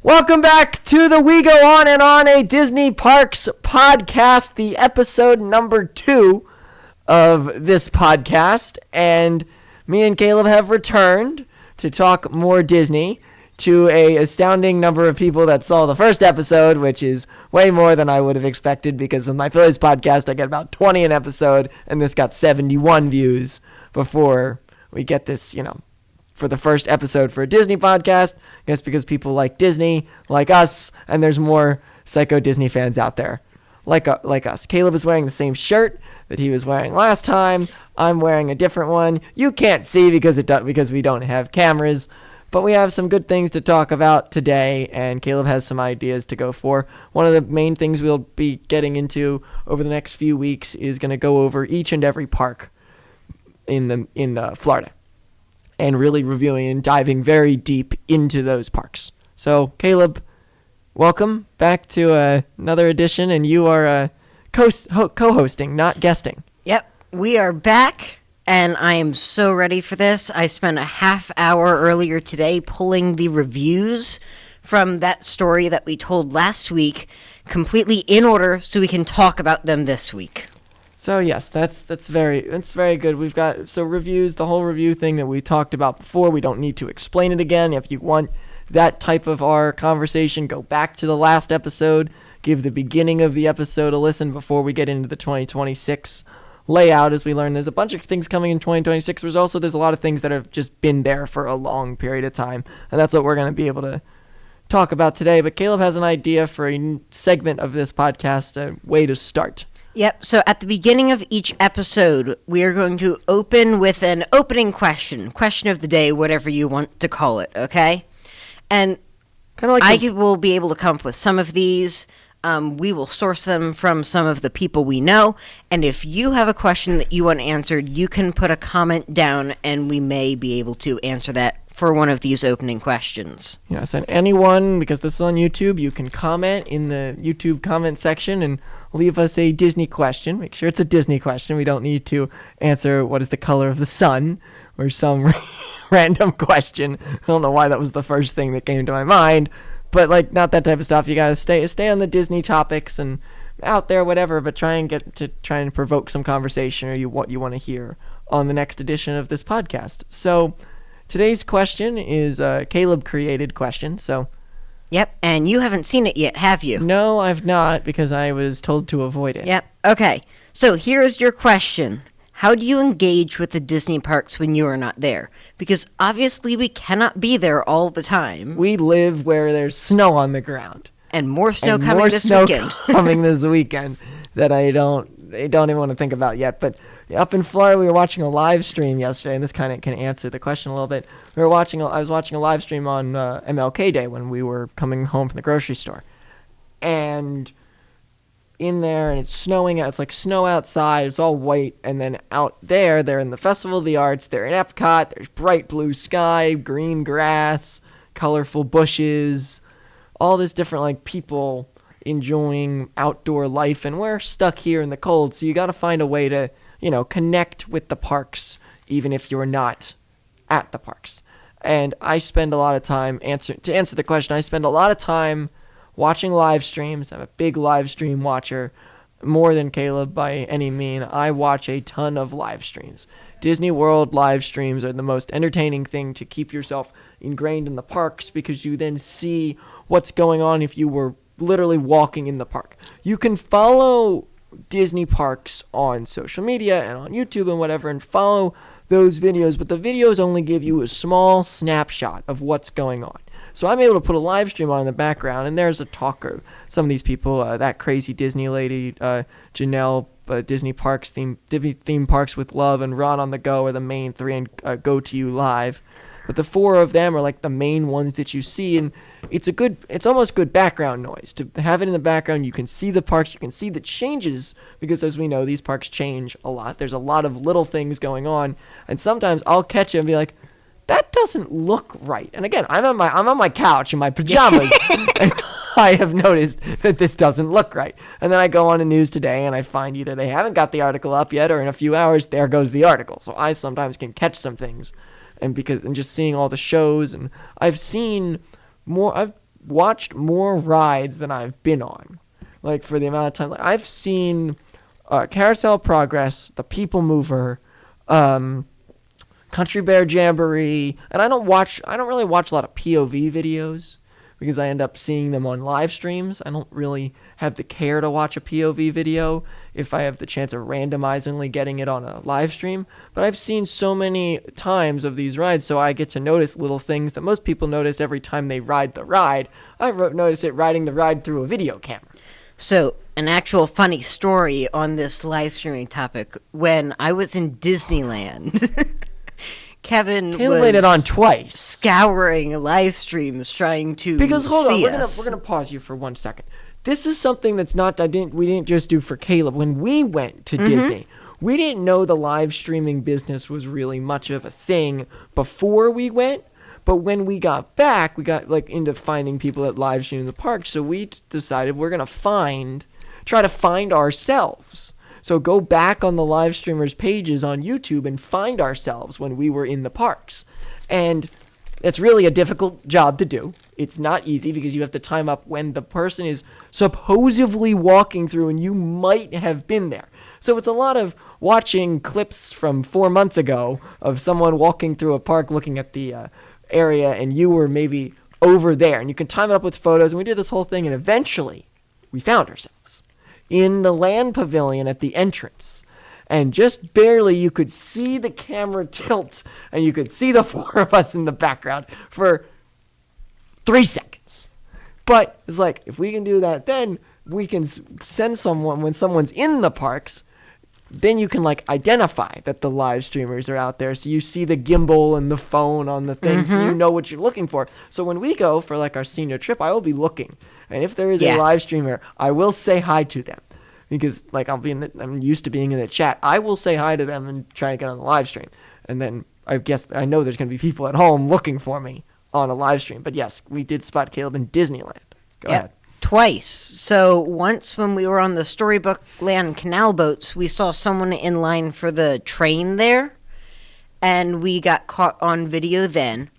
Welcome back to the We Go On and On a Disney Parks podcast, the episode number 2 of this podcast. And me and Caleb have returned to talk more Disney to a astounding number of people that saw the first episode, which is way more than I would have expected because with my Phillies podcast, I get about 20 an episode, and this got 71 views before we get this, for the first episode for a Disney podcast. I guess because people like Disney, like us, and there's more psycho Disney fans out there like us. Caleb is wearing the same shirt that he was wearing last time. I'm wearing a different one. You can't see because we don't have cameras, but we have some good things to talk about today, and Caleb has some ideas to go for. One of the main things we'll be getting into over the next few weeks is going to go over each and every park in Florida, and really reviewing and diving very deep into those parks. So, Caleb, welcome back to another edition, and you are co-hosting, not guesting. Yep, we are back, and I am so ready for this. I spent a half hour earlier today pulling the reviews from that story that we told last week, completely in order so we can talk about them this week. So yes, that's very good. We've got reviews, the whole review thing that we talked about before. We don't need to explain it again. If you want that type of our conversation, go back to the last episode, give the beginning of the episode a listen before we get into the 2026 layout. As we learn, there's a bunch of things coming in 2026. There's a lot of things that have just been there for a long period of time, and that's what we're going to be able to talk about today. But Caleb has an idea for a segment of this podcast, a way to start. Yep, so at the beginning of each episode, we are going to open with an opening question of the day, whatever you want to call it, okay? And I will be able to come up with some of these. We will source them from some of the people we know, and if you have a question that you want answered, you can put a comment down, and we may be able to answer that for one of these opening questions. Yes, and anyone, because this is on YouTube, you can comment in the YouTube comment section and leave us a Disney question. Make sure it's a Disney question. We don't need to answer what is the color of the sun or some random question. I don't know why that was the first thing that came to my mind, but not that type of stuff. You gotta stay on the Disney topics and out there, whatever, but try and provoke some conversation or what you want to hear on the next edition of this podcast. So today's question is a Caleb created question. So yep, and you haven't seen it yet, have you? No, I've not, because I was told to avoid it. Yep, okay. So here's your question. How do you engage with the Disney parks when you are not there? Because obviously we cannot be there all the time. We live where there's snow on the ground. And more snow coming this weekend. coming this weekend that I don't even want to think about yet. But up in Florida, we were watching a live stream yesterday, and this kind of can answer the question a little bit. I was watching a live stream on MLK Day when we were coming home from the grocery store, and in there, and it's snowing. It's like snow outside. It's all white, and then out there, they're in the Festival of the Arts. They're in Epcot. There's bright blue sky, green grass, colorful bushes, all this different people enjoying outdoor life, and we're stuck here in the cold. So you got to find a way to connect with the parks, even if you're not at the parks. And I spend a lot of time to answer the question. I spend a lot of time watching live streams. I'm a big live stream watcher, more than Caleb by any mean. I watch a ton of live streams. Disney World live streams are the most entertaining thing to keep yourself ingrained in the parks, because you then see what's going on if you were literally walking in the park. You can follow Disney parks on social media and on YouTube and whatever, and follow those videos, but the videos only give you a small snapshot of what's going on. So I'm able to put a live stream on in the background, and there's a talker. Some of these people, that crazy Disney lady, Janelle, Disney theme parks with love, and Ron on the Go are the main three, and Go to You Live. But the four of them are the main ones that you see, and it's almost good background noise. To have it in the background, you can see the parks, you can see the changes, because as we know, these parks change a lot. There's a lot of little things going on, and sometimes I'll catch it and be like, that doesn't look right. And again, I'm on my couch in my pajamas, and I have noticed that this doesn't look right. And then I go on to News Today, and I find either they haven't got the article up yet, or in a few hours, there goes the article. So I sometimes can catch some things, and just seeing all the shows, and I've seen more. watched more rides than I've been on. Like, for the amount of time. Like, I've seen Carousel Progress, the People Mover, Country Bear Jamboree, and I don't really watch a lot of POV videos because I end up seeing them on live streams. I don't really have the care to watch a POV video if I have the chance of randomizingly getting it on a live stream. But I've seen so many times of these rides, so I get to notice little things that most people notice every time they ride the ride. I notice it riding the ride through a video camera. So, an actual funny story on this live streaming topic. When I was in Disneyland, Kevin was made it on twice, scouring live streams trying to because hold on, us. we're gonna pause you for 1 second. This is something that's we didn't just do for Caleb. When we went to Disney, we didn't know the live streaming business was really much of a thing before we went. But when we got back, we got into finding people that live stream the park. So we decided we're gonna try to find ourselves. So go back on the live streamers' pages on YouTube and find ourselves when we were in the parks. And it's really a difficult job to do. It's not easy because you have to time up when the person is supposedly walking through and you might have been there. So it's a lot of watching clips from 4 months ago of someone walking through a park looking at the area and you were maybe over there. And you can time it up with photos. And we did this whole thing and eventually we found ourselves in the land pavilion at the entrance, and just barely you could see the camera tilt and you could see the 4 of us in the background for 3 seconds. But it's like, if we can do that, then we can send someone when someone's in the parks, then you can identify that the live streamers are out there. So you see the gimbal and the phone on the thing, so you know what you're looking for. So when we go for our senior trip, I will be looking. And if there is a live streamer, I will say hi to them. Because I'm used to being in the chat. I will say hi to them and try to get on the live stream. And then I know there's going to be people at home looking for me on a live stream. But yes, we did spot Caleb in Disneyland. Go ahead. Twice. So once when we were on the Storybook Land canal boats, we saw someone in line for the train there. And we got caught on video then.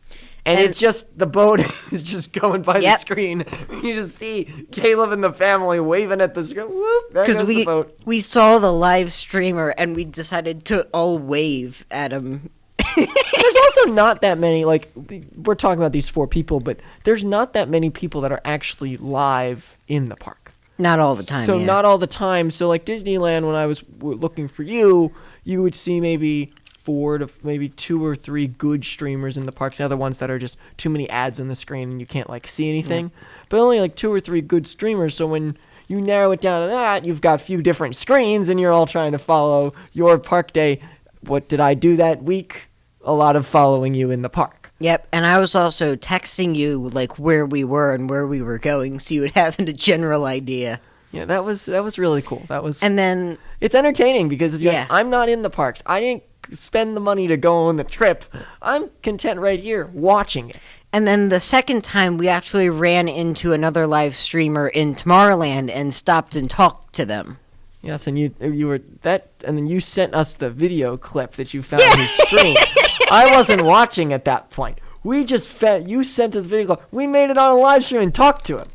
And it's just, the boat is just going by the screen. You just see Caleb and the family waving at the screen. Whoop, there goes the boat. We saw the live streamer, and we decided to all wave at him. There's also not that many, we're talking about these 4 people, but there's not that many people that are actually live in the park. Not all the time, not all the time. So, Disneyland, when I was looking for you would see maybe 4 to maybe 2 or 3 good streamers in the parks. The other ones that are just too many ads on the screen and you can't see anything. But only 2 or 3 good streamers. So when you narrow it down to that, you've got a few different screens and you're all trying to follow your park day. What did I do that week? A lot of following you in the park. Yep, and I was also texting you where we were and where we were going, so you would have a general idea. Yeah, that was really cool. And then it's entertaining because I'm not in the parks. I didn't spend the money to go on the trip. I'm content right here watching it. And then the second time we actually ran into another live streamer in Tomorrowland and stopped and talked to them. Yes, and you were that, and then you sent us the video clip that you found on his stream. I wasn't watching at that point. You sent us the video clip. We made it on a live stream and talked to him.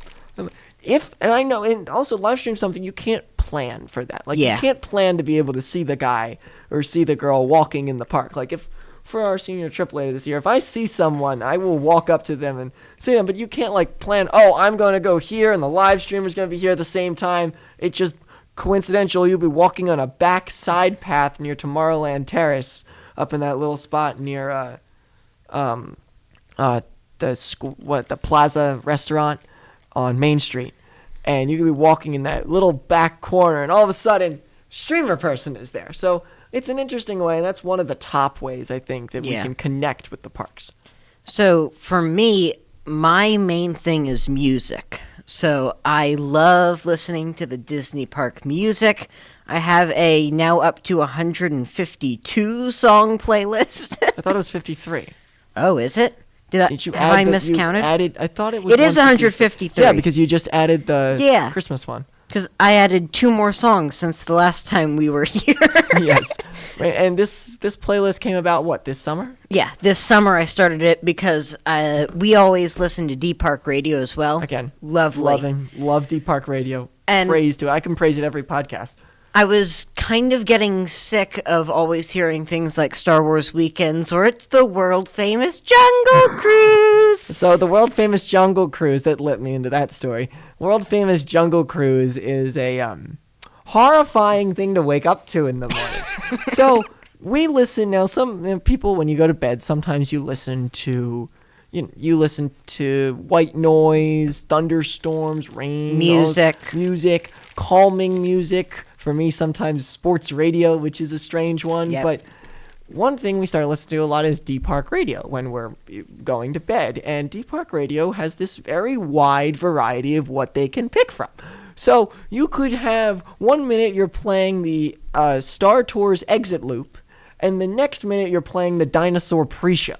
And I know, and also live stream something you can't plan for that. You can't plan to be able to see the guy or see the girl walking in the park. If for our senior trip later this year, if I see someone, I will walk up to them and see them. But you can't plan, I'm going to go here and the live streamer's going to be here at the same time. It's just coincidental. You'll be walking on a back side path near Tomorrowland Terrace up in that little spot near the Plaza restaurant on Main Street. And you could be walking in that little back corner, and all of a sudden, streamer person is there. So it's an interesting way, and that's one of the top ways, I think, that we can connect with the parks. So for me, my main thing is music. So I love listening to the Disney park music. I have a now up to 152 song playlist. I thought it was 53. Oh, is it? Have I miscounted? I thought it was. It is 153. Yeah, because you just added the Christmas one. Because I added 2 more songs since the last time we were here. Yes. Right, and this playlist came about, what, this summer? Yeah, this summer I started it because we always listen to Deep Park Radio as well. Again, Lovely. Love Deep Park Radio. And praise to it. I can praise it every podcast. I was kind of getting sick of always hearing things like Star Wars Weekends or it's the world-famous Jungle Cruise. So the world-famous Jungle Cruise that lit me into that story. World-famous Jungle Cruise is a horrifying thing to wake up to in the morning. So we listen now. Some people, when you go to bed, sometimes you listen to... You listen to white noise, thunderstorms, rain, music, calming music. For me, sometimes sports radio, which is a strange one. Yep. But one thing we start listening to a lot is Deep Park Radio when we're going to bed. And Deep Park Radio has this very wide variety of what they can pick from. So you could have 1 minute you're playing the Star Tours exit loop, and the next minute you're playing the dinosaur pre-show.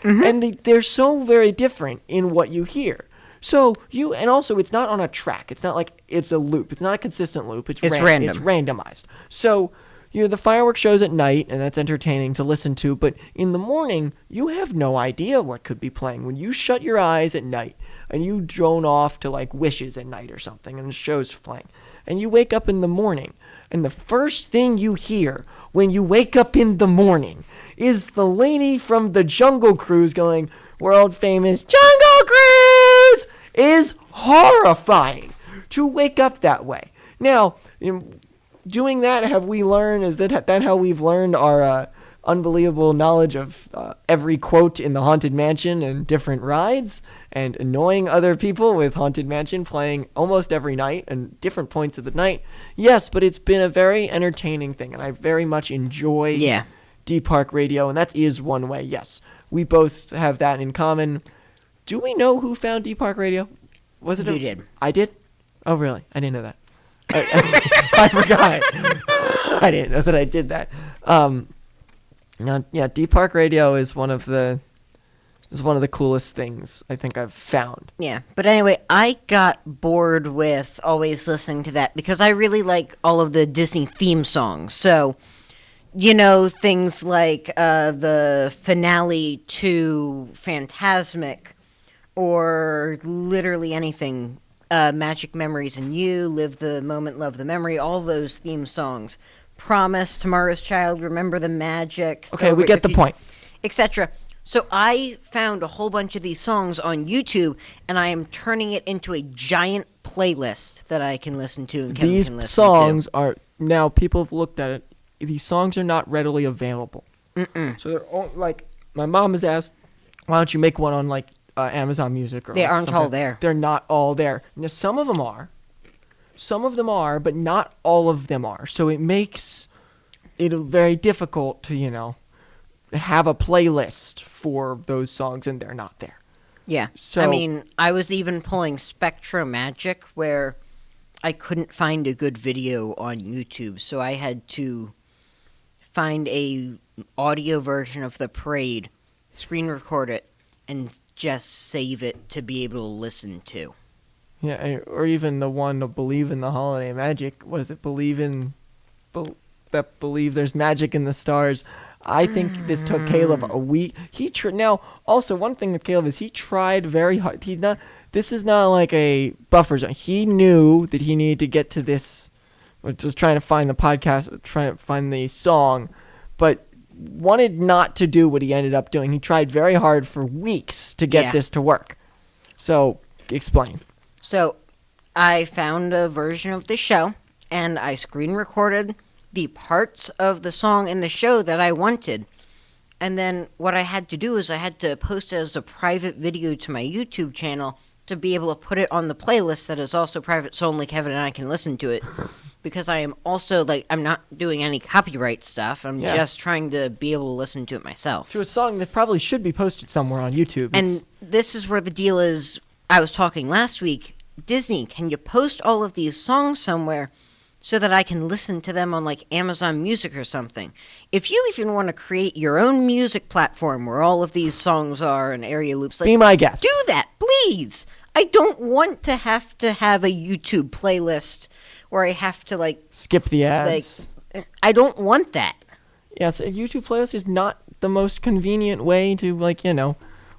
Mm-hmm. And they're so very different in what you hear. So and also it's not on a track. It's not like it's a loop. It's not a consistent loop. It's random. It's randomized. So the fireworks shows at night, and that's entertaining to listen to. But in the morning, you have no idea what could be playing. When you shut your eyes at night and you drone off to like Wishes at night or something, and the show's playing, and you wake up in the morning, and the first thing you hear when you wake up in the morning is the lady from the Jungle Cruise going, world famous Jungle Cruise, is horrifying to wake up that way. Now, in doing that, have we learned, is that how we've learned our unbelievable knowledge of every quote in the Haunted Mansion and different rides, and annoying other people with Haunted Mansion playing almost every night and different points of the night? Yes, but it's been a very entertaining thing, and I very much enjoy Deep Park Radio, and that is one way. Yes, we both have that in common. Do we know who found Deep Park Radio? Was it you did? I did? Oh, really? I didn't know that. I forgot. I didn't know that I did that. Deep Park Radio is one of the coolest things I think I've found. Yeah, but anyway, I got bored with always listening to that because I really like all of the Disney theme songs. So, things like the finale to Fantasmic, or literally anything. Magic Memories and You, Live the Moment, Love the Memory, all those theme songs. Promise, Tomorrow's Child, Remember the Magic. Okay, we get the point. Etc. So I found a whole bunch of these songs on YouTube, and I am turning it into a giant playlist that I can listen to and Kevin can listen to. These songs are, now people have looked at it, these songs are not readily available. Mm-mm. So they're all, like, my mom has asked, why don't you make one on, like, Amazon Music or they like aren't something. all there. They're not all there. Now some of them are, but not all of them are. So it makes it very difficult to have a playlist for those songs, and they're not there. Yeah. So I mean, I was even pulling Spectro Magic where I couldn't find a good video on YouTube, so I had to find a audio version of the parade, screen record it, and just save it to be able to listen to. Yeah, or even the one to Believe in the Holiday Magic. What is it? Believe there's magic in the stars. I think this took Caleb a week. Now, also one thing with Caleb is he tried very hard. This is not like a buffer zone. He knew that he needed to get to this. Just trying to find the podcast, trying to find the song, but wanted not to do what he ended up doing. He tried very hard for weeks to get this to work. So, explain. So, I found a version of the show, and I screen recorded the parts of the song in the show that I wanted. And then what I had to do is I had to post it as a private video to my YouTube channel to be able to put it on the playlist that is also private, so only Kevin and I can listen to it. Because I am also, I'm not doing any copyright stuff. I'm just trying to be able to listen to it myself. To a song that probably should be posted somewhere on YouTube. And this is where the deal is, I was talking last week, Disney, can you post all of these songs somewhere so that I can listen to them on, Amazon Music or something? If you even want to create your own music platform where all of these songs are and area loops, be my guest. Do that, please! I don't want to have a YouTube playlist or I have to like skip the ads. Like, I don't want that. Yes, a YouTube playlist is not the most convenient way to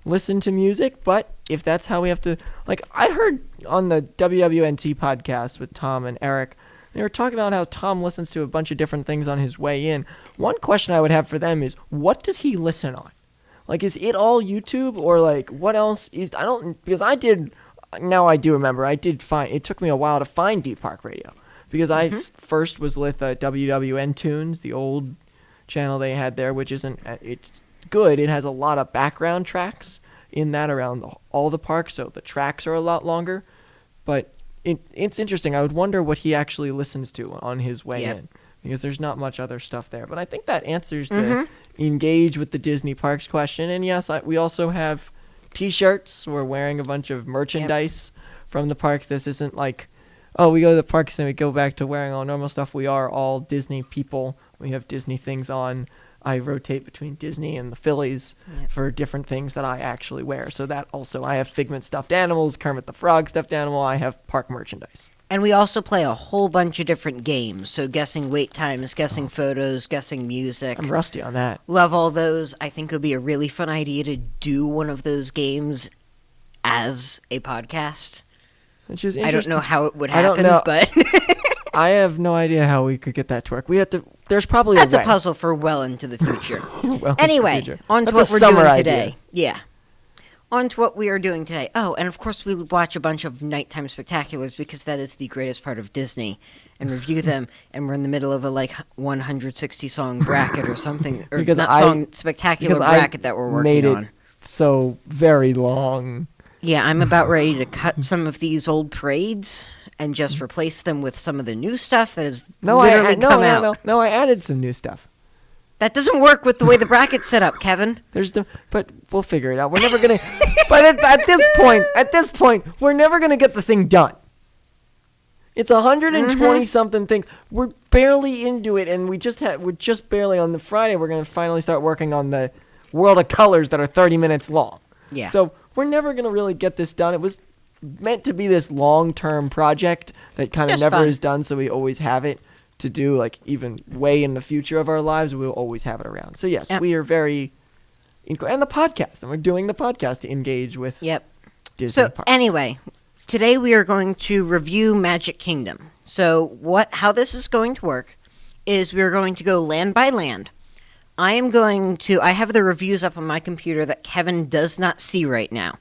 listen to music, but if that's how we have to, I heard on the WWNT podcast with Tom and Eric, they were talking about how Tom listens to a bunch of different things on his way in. One question I would have for them is, what does he listen on? Is it all YouTube, or what else is, now I do remember, it took me a while to find Deep Park Radio, because I first was with WWN Tunes, the old channel they had there, which it's good. It has a lot of background tracks in that around all the parks, so the tracks are a lot longer, but it's interesting. I would wonder what he actually listens to on his way in, because there's not much other stuff there. But I think that answers the engage with the Disney Parks question. And yes, we also have T-shirts. We're wearing a bunch of merchandise from the parks. This isn't like, oh, we go to the parks and we go back to wearing all normal stuff. We are all Disney people. We have Disney things on. I rotate between Disney and the Phillies for different things that I actually wear. So that also, I have Figment stuffed animals, Kermit the Frog stuffed animal. I have park merchandise. And we also play a whole bunch of different games. So guessing wait times, guessing photos, guessing music. I'm rusty on that. Love all those. I think it would be a really fun idea to do one of those games as a podcast. Which is interesting. I don't know how it would happen, but I have no idea how we could get that to work. We have to. There's probably That's a way. a puzzle for well into the future. Anyway, on to what we're doing today. Yeah. On to what we are doing today. Oh, and of course we watch a bunch of nighttime spectaculars, because that is the greatest part of Disney, and review them. And we're in the middle of a 160 song bracket or something, or spectacular bracket that we're working on. So very long. Yeah, I'm about ready to cut some of these old parades and just replace them with some of the new stuff that has literally come out. No, I added some new stuff. That doesn't work with the way the bracket's set up, Kevin. But we'll figure it out. We're never gonna. But at this point, we're never gonna get the thing done. It's 120 something things. We're barely into it, and we're just barely on the Friday. We're gonna finally start working on the World of Colors that are 30 minutes long. Yeah. So we're never gonna really get this done. It was meant to be this long-term project that kind of never is done, so we always have it to do, even way in the future of our lives. We'll always have it around. So yes, we are very and the podcast, and we're doing the podcast to engage with Disney Parks. So anyway, today we are going to review Magic Kingdom. So how this is going to work is we're going to go land by land. I have the reviews up on my computer that Kevin does not see right now.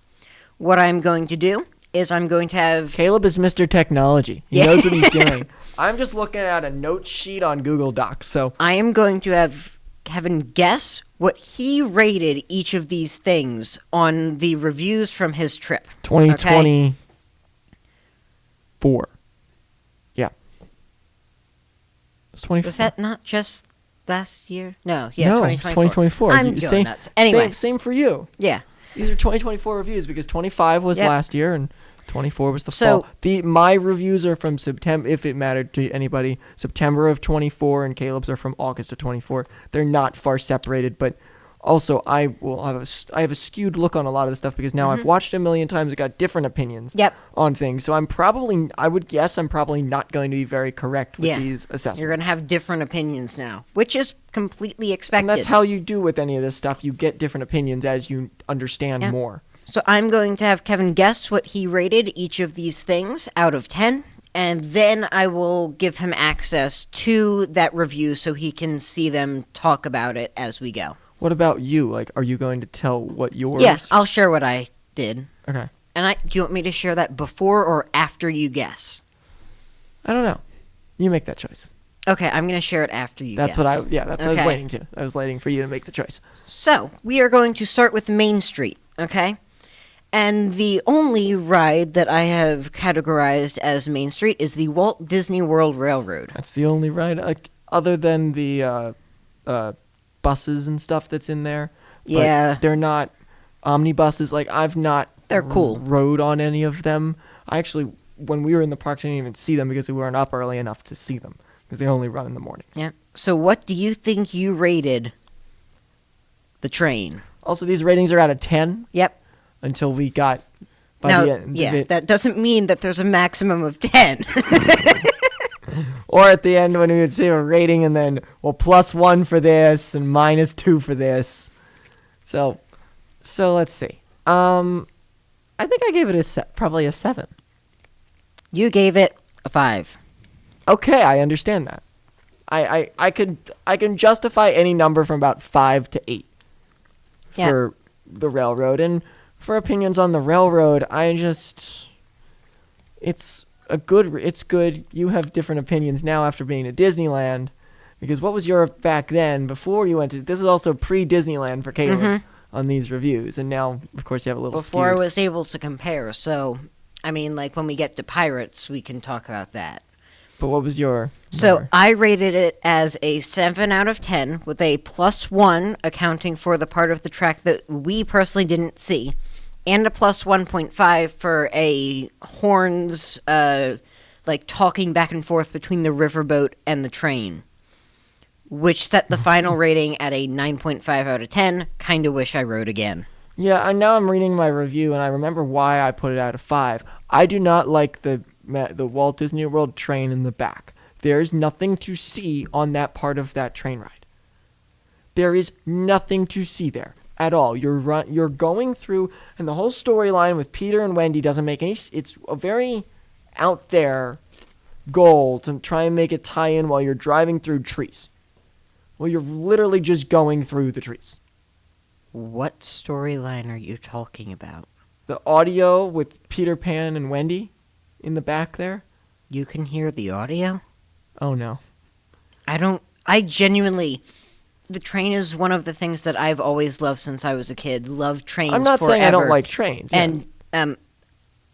What I'm going to do is I'm going to have... Caleb is Mr. Technology. He knows what he's doing. I'm just looking at a note sheet on Google Docs. So I am going to have Kevin guess what he rated each of these things on the reviews from his trip. 2024. Yeah. It's 24. Was that not just last year? No, it's 2024. I'm going nuts. Anyway. Same for you. Yeah. These are 2024 reviews, because 25 was last year and 24 was the fall. My reviews are from September, if it mattered to anybody, September of 24, and Caleb's are from August of 24. They're not far separated, but also I have a skewed look on a lot of this stuff, because now I've watched it a million times. I've got different opinions on things. So I would guess I'm probably not going to be very correct with these assessments. You're going to have different opinions now, which is completely expected. And that's how you do with any of this stuff. You get different opinions as you understand more. So I'm going to have Kevin guess what he rated each of these things out of 10, and then I will give him access to that review so he can see them, talk about it as we go. What about you? Are you going to tell what yours? Yeah, I'll share what I did. Okay. And do you want me to share that before or after you guess? I don't know. You make that choice. Okay, I'm going to share it after you guess. That's what I was waiting to. I was waiting for you to make the choice. So, we are going to start with Main Street, okay? And the only ride that I have categorized as Main Street is the Walt Disney World Railroad. That's the only ride, other than the buses and stuff that's in there. Yeah. But they're not omnibuses. I've not They're cool. Rode on any of them. I actually, when we were in the parks, I didn't even see them because we weren't up early enough to see them, because they only run in the mornings. Yeah. So what do you think you rated the train? Also, these ratings are out of 10. Yep. Until we got by now, the end yeah, of it. That doesn't mean that there's a maximum of 10. Or at the end when we would see a rating and then, well, +1 for this and -2 for this. So let's see. I think I gave it probably a 7. You gave it a 5. Okay, I understand that. I can justify any number from about 5 to 8 for the railroad. And for opinions on the railroad, it's good. You have different opinions now after being to Disneyland, because what was your back then before you went to? This is also pre-Disneyland for Caleb on these reviews, and now of course you have a little. Before skewed. I was able to compare, so I mean, like when we get to Pirates, we can talk about that. But what was your? So number? I rated it as a 7 out of 10, with a +1 accounting for the part of the track that we personally didn't see, and a +1.5 for a horns, like talking back and forth between the riverboat and the train, which set the final rating at a 9.5 out of 10. Kinda wish I wrote again. Yeah, and now I'm reading my review, and I remember why I put it out of 5. I do not like the Walt Disney World train in the back. There's nothing to see on that part of that train ride. There is nothing to see there at all. You're going through, and the whole storyline with Peter and Wendy doesn't make any. It's a very out there goal to try and make it tie in while you're driving through trees. Well, you're literally just going through the trees. What storyline are you talking about? The audio with Peter Pan and Wendy in the back there. You can hear the audio? Oh, no. I genuinely, the train is one of the things that I've always loved since I was a kid. Loved trains I'm not forever. saying I don't like trains. Yeah. And,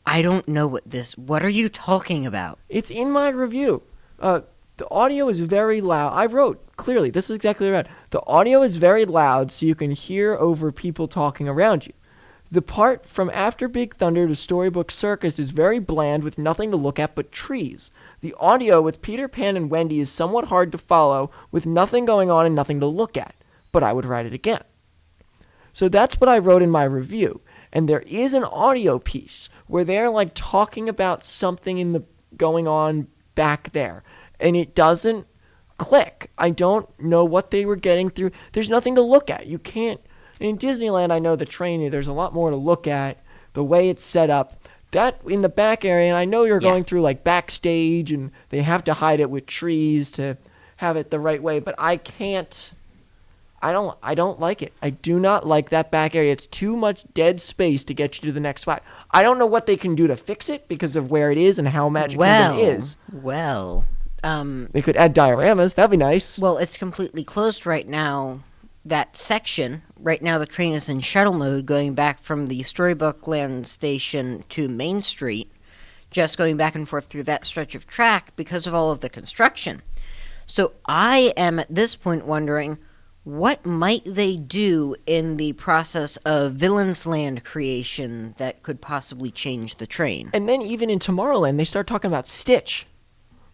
I don't know what are you talking about? It's in my review. The audio is very loud. I wrote, clearly, this is exactly right. The audio is very loud, so you can hear over people talking around you. The part from after Big Thunder to Storybook Circus is very bland with nothing to look at but trees. The audio with Peter Pan and Wendy is somewhat hard to follow with nothing going on and nothing to look at, but I would write it again. So that's what I wrote in my review. And there is an audio piece where they're like talking about something going on back there, and it doesn't click. I don't know what they were getting through. There's nothing to look at. You can't. In Disneyland, I know the train, there's a lot more to look at, the way it's set up. That in the back area, and I know you're going through like backstage, and they have to hide it with trees to have it the right way, but I can't. I don't like it. I do not like that back area. It's too much dead space to get you to the next spot. I don't know what they can do to fix it because of where it is and how Magic Kingdom is. They could add dioramas. That'd be nice. Well, it's completely closed right now. That section, right now the train is in shuttle mode going back from the Storybook Land station to Main Street, just going back and forth through that stretch of track because of all of the construction. So I am at this point wondering, what might they do in the process of Villain's Land creation that could possibly change the train? And then even in Tomorrowland, they start talking about Stitch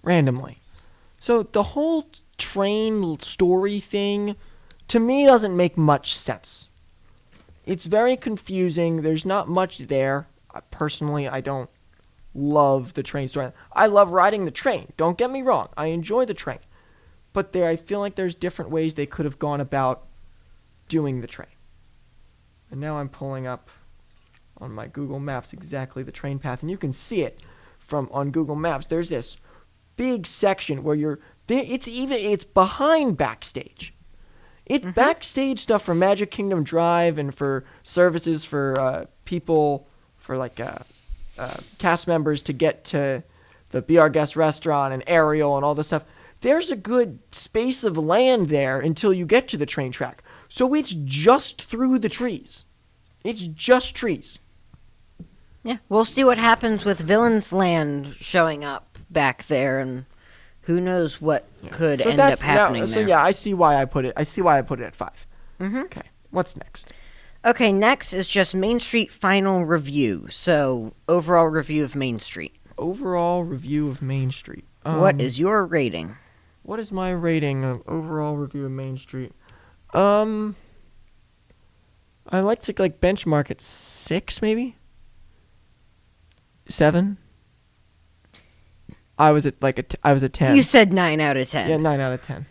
randomly. So the whole train story thing, to me, doesn't make much sense. It's very confusing. There's not much there. Personally, I don't love the train story. I love riding the train. Don't get me wrong. I enjoy the train. But I feel like there's different ways they could have gone about doing the train. And now I'm pulling up on my Google Maps exactly the train path, and you can see it on Google Maps. There's this big section where it's behind backstage. It's backstage stuff for Magic Kingdom Drive and for services for people, for like cast members to get to the Be Our Guest restaurant and Ariel and all this stuff. There's a good space of land there until you get to the train track. So it's just through the trees. It's just trees. Yeah, we'll see what happens with Villain's Land showing up back there, and who knows what could end up happening there. So yeah, I see why I put it at 5. Okay, what's next? Okay, next is just Main Street final review. So, overall review of Main Street. Overall review of Main Street. What is your rating? What is my rating of overall review of Main Street? I like to benchmark at 6, maybe 7. I was at I was at 10. You said 9 out of 10. Yeah, 9 out of 10.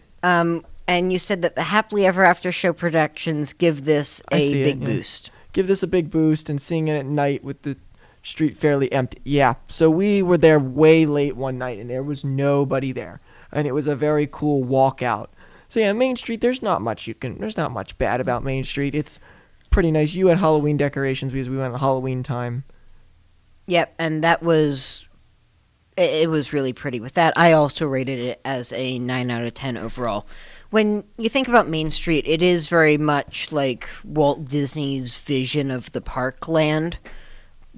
And you said that the Happily Ever After show productions give this a big boost. Give this a big boost, and seeing it at night with the street fairly empty. Yeah, so we were there way late one night, and there was nobody there, and it was a very cool walkout. So yeah, Main Street, there's not much bad about Main Street. It's pretty nice. You had Halloween decorations because we went at Halloween time. Yep, and that was... It was really pretty with that. I also rated it as a 9 out of 10 overall. When you think about Main Street, it is very much like Walt Disney's vision of the park land.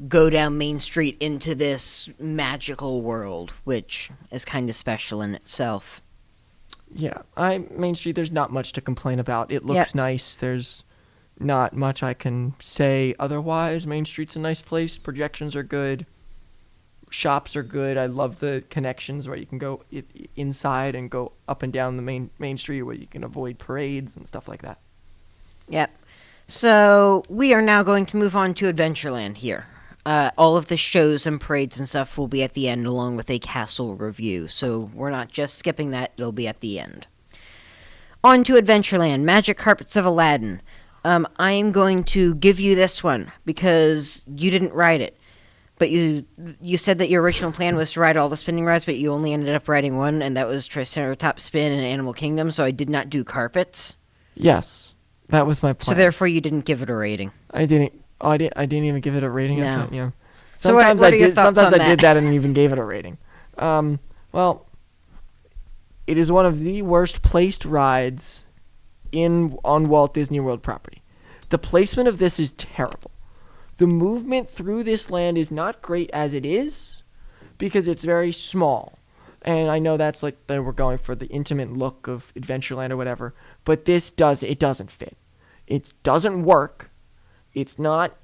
Go down Main Street into this magical world, which is kind of special in itself. Yeah, Main Street, there's not much to complain about. It looks nice. There's not much I can say otherwise. Main Street's a nice place. Projections are good. Shops are good. I love the connections where you can go inside and go up and down the main street where you can avoid parades and stuff like that. Yep. So we are now going to move on to Adventureland here. All of the shows and parades and stuff will be at the end along with a castle review. So we're not just skipping that. It'll be at the end. On to Adventureland, Magic Carpets of Aladdin. I am going to give you this one because you didn't ride it. But you said that your original plan was to ride all the spinning rides, but you only ended up riding one, and that was Triceratops Spin and Animal Kingdom, so I did not do carpets. Yes, that was my plan. So therefore you didn't give it a rating. I didn't even give it a rating. No. Yeah. Sometimes I did. Sometimes I did that and even gave it a rating. Well, it is one of the worst placed rides on Walt Disney World property. The placement of this is terrible. The movement through this land is not great as it is because it's very small. And I know that's like they were going for the intimate look of Adventureland or whatever, but it doesn't fit. It doesn't work. It's not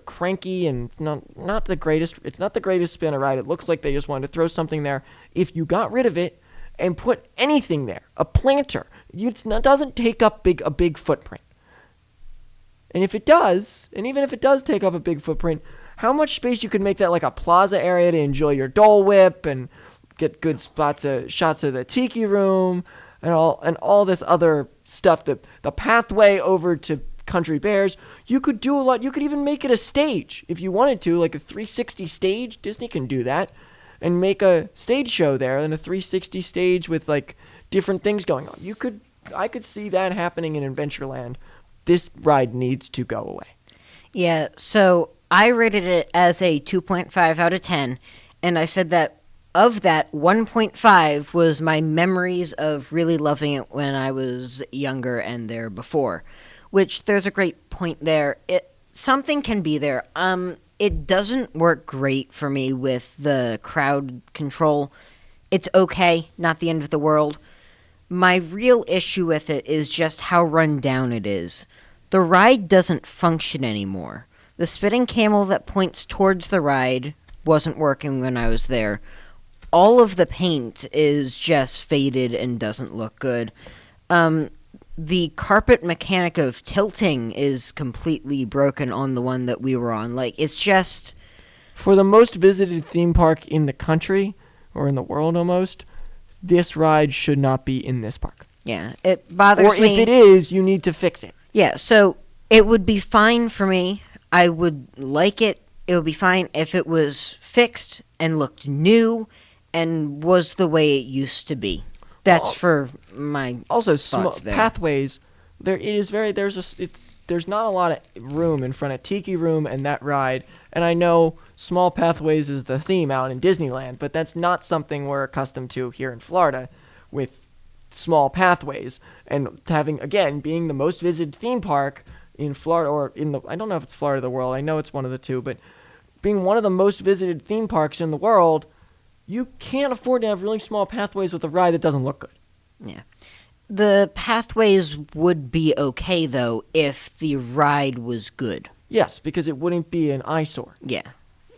cranky, and it's not the greatest. It's not the greatest spinner ride. It looks like they just wanted to throw something there. If you got rid of it and put anything there, a planter, it doesn't take up a big footprint. And if it does, and even if it does take up a big footprint, how much space you could make that like a plaza area to enjoy your Dole Whip and get good shots of the Tiki Room and all this other stuff. The pathway over to Country Bears, you could do a lot. You could even make it a stage if you wanted to, like a 360 stage. Disney can do that and make a stage show there and a 360 stage with like different things going on. I could see that happening in Adventureland. This ride needs to go away. Yeah, so I rated it as a 2.5 out of 10, and I said that of that, 1.5 was my memories of really loving it when I was younger and there before, which there's a great point there. Something can be there. It doesn't work great for me with the crowd control. It's okay, not the end of the world. My real issue with it is just how run down it is. The ride doesn't function anymore. The spinning camel that points towards the ride wasn't working when I was there. All of the paint is just faded and doesn't look good. The carpet mechanic of tilting is completely broken on the one that we were on. Like, it's just... For the most visited theme park in the country, or in the world almost, this ride should not be in this park. Yeah, it bothers me. Or if it is, you need to fix it. Yeah, so it would be fine for me. I would like it. It would be fine if it was fixed and looked new and was the way it used to be. That's for my also thoughts there. Pathways. There's not a lot of room in front of Tiki Room and that ride. And I know small pathways is the theme out in Disneyland, but that's not something we're accustomed to here in Florida with small pathways. And being the most visited theme park in Florida, or I don't know if it's Florida or the world, I know it's one of the two, but being one of the most visited theme parks in the world, you can't afford to have really small pathways with a ride that doesn't look good. Yeah. The pathways would be okay, though, if the ride was good. Yes, because it wouldn't be an eyesore. Yeah.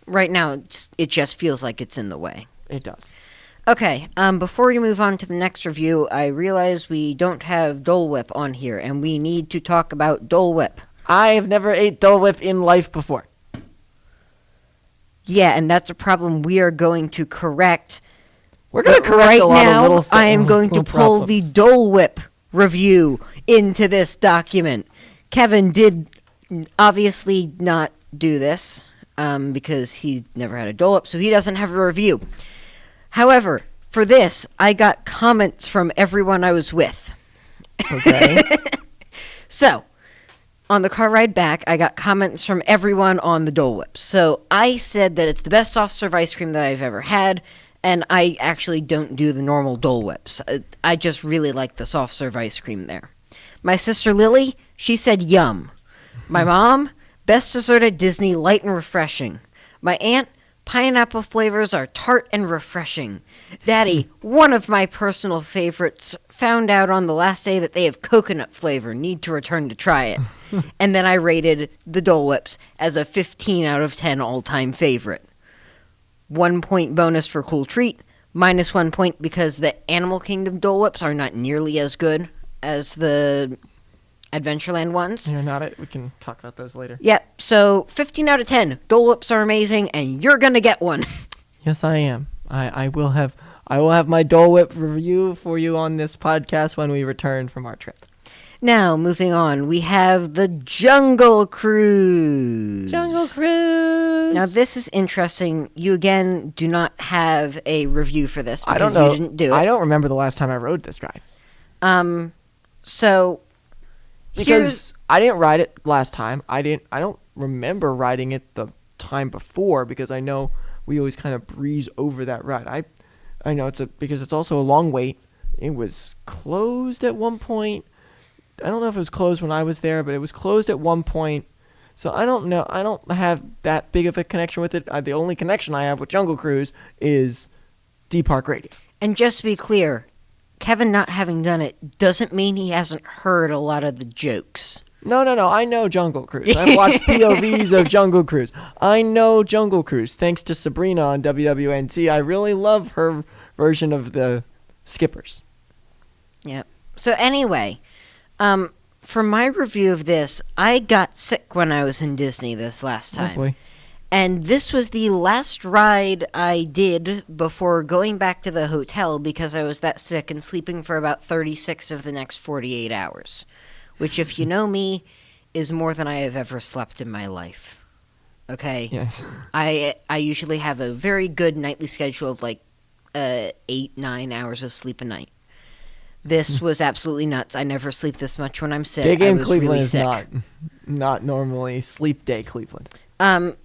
Right now, it just feels like it's in the way. It does. Okay, before we move on to the next review, I realize we don't have Dole Whip on here, and we need to talk about Dole Whip. I have never ate Dole Whip in life before. Yeah, and that's a problem we are going to correct We're going to correct right a lot now, of little things. I am going to pull the Dole Whip review into this document. Kevin did obviously not do this because he never had a Dole Whip, so he doesn't have a review. However, for this, I got comments from everyone I was with. Okay. So, on the car ride back, I got comments from everyone on the Dole Whip. So, I said that it's the best soft serve ice cream that I've ever had, and I actually don't do the normal Dole Whips. I just really like the soft serve ice cream there. My sister Lily, she said yum. My mom, best dessert at Disney, light and refreshing. My aunt, pineapple flavors are tart and refreshing. Daddy, one of my personal favorites, found out on the last day that they have coconut flavor. Need to return to try it. And then I rated the Dole Whips as a 15 out of 10 all-time favorite. 1 point bonus for cool treat, minus 1 point because the Animal Kingdom Dole Whips are not nearly as good as the Adventureland ones. You're not it. We can talk about those later. Yep, so 15 out of 10. Dole Whips are amazing, and you're going to get one. Yes, I am. I will have my Dole Whip review for you on this podcast when we return from our trip. Now, moving on, we have the Jungle Cruise. Jungle Cruise. Now, this is interesting. You, again, do not have a review for this because I don't know. you didn't do it. I don't remember the last time I rode this ride. So, because I didn't ride it last time. I don't remember riding it the time before because I know we always kind of breeze over that ride. I know because it's also a long wait. It was closed at one point. I don't know if it was closed when I was there, but it was closed at one point. So I don't know. I don't have that big of a connection with it. The only connection I have with Jungle Cruise is D-Park Radio. And just to be clear, Kevin not having done it doesn't mean he hasn't heard a lot of the jokes. No. I know Jungle Cruise. I've watched POVs of Jungle Cruise. I know Jungle Cruise. Thanks to Sabrina on WWNT. I really love her version of the Skippers. Yep. So anyway, for my review of this, I got sick when I was in Disney this last time. Oh boy. And this was the last ride I did before going back to the hotel because I was that sick and sleeping for about 36 of the next 48 hours. Which, if you know me, is more than I have ever slept in my life. Okay? Yes. I usually have a very good nightly schedule of 8-9 hours of sleep a night. This was absolutely nuts. I never sleep this much when I'm sick. Big Game I was Cleveland really is sick. not normally sleep day Cleveland.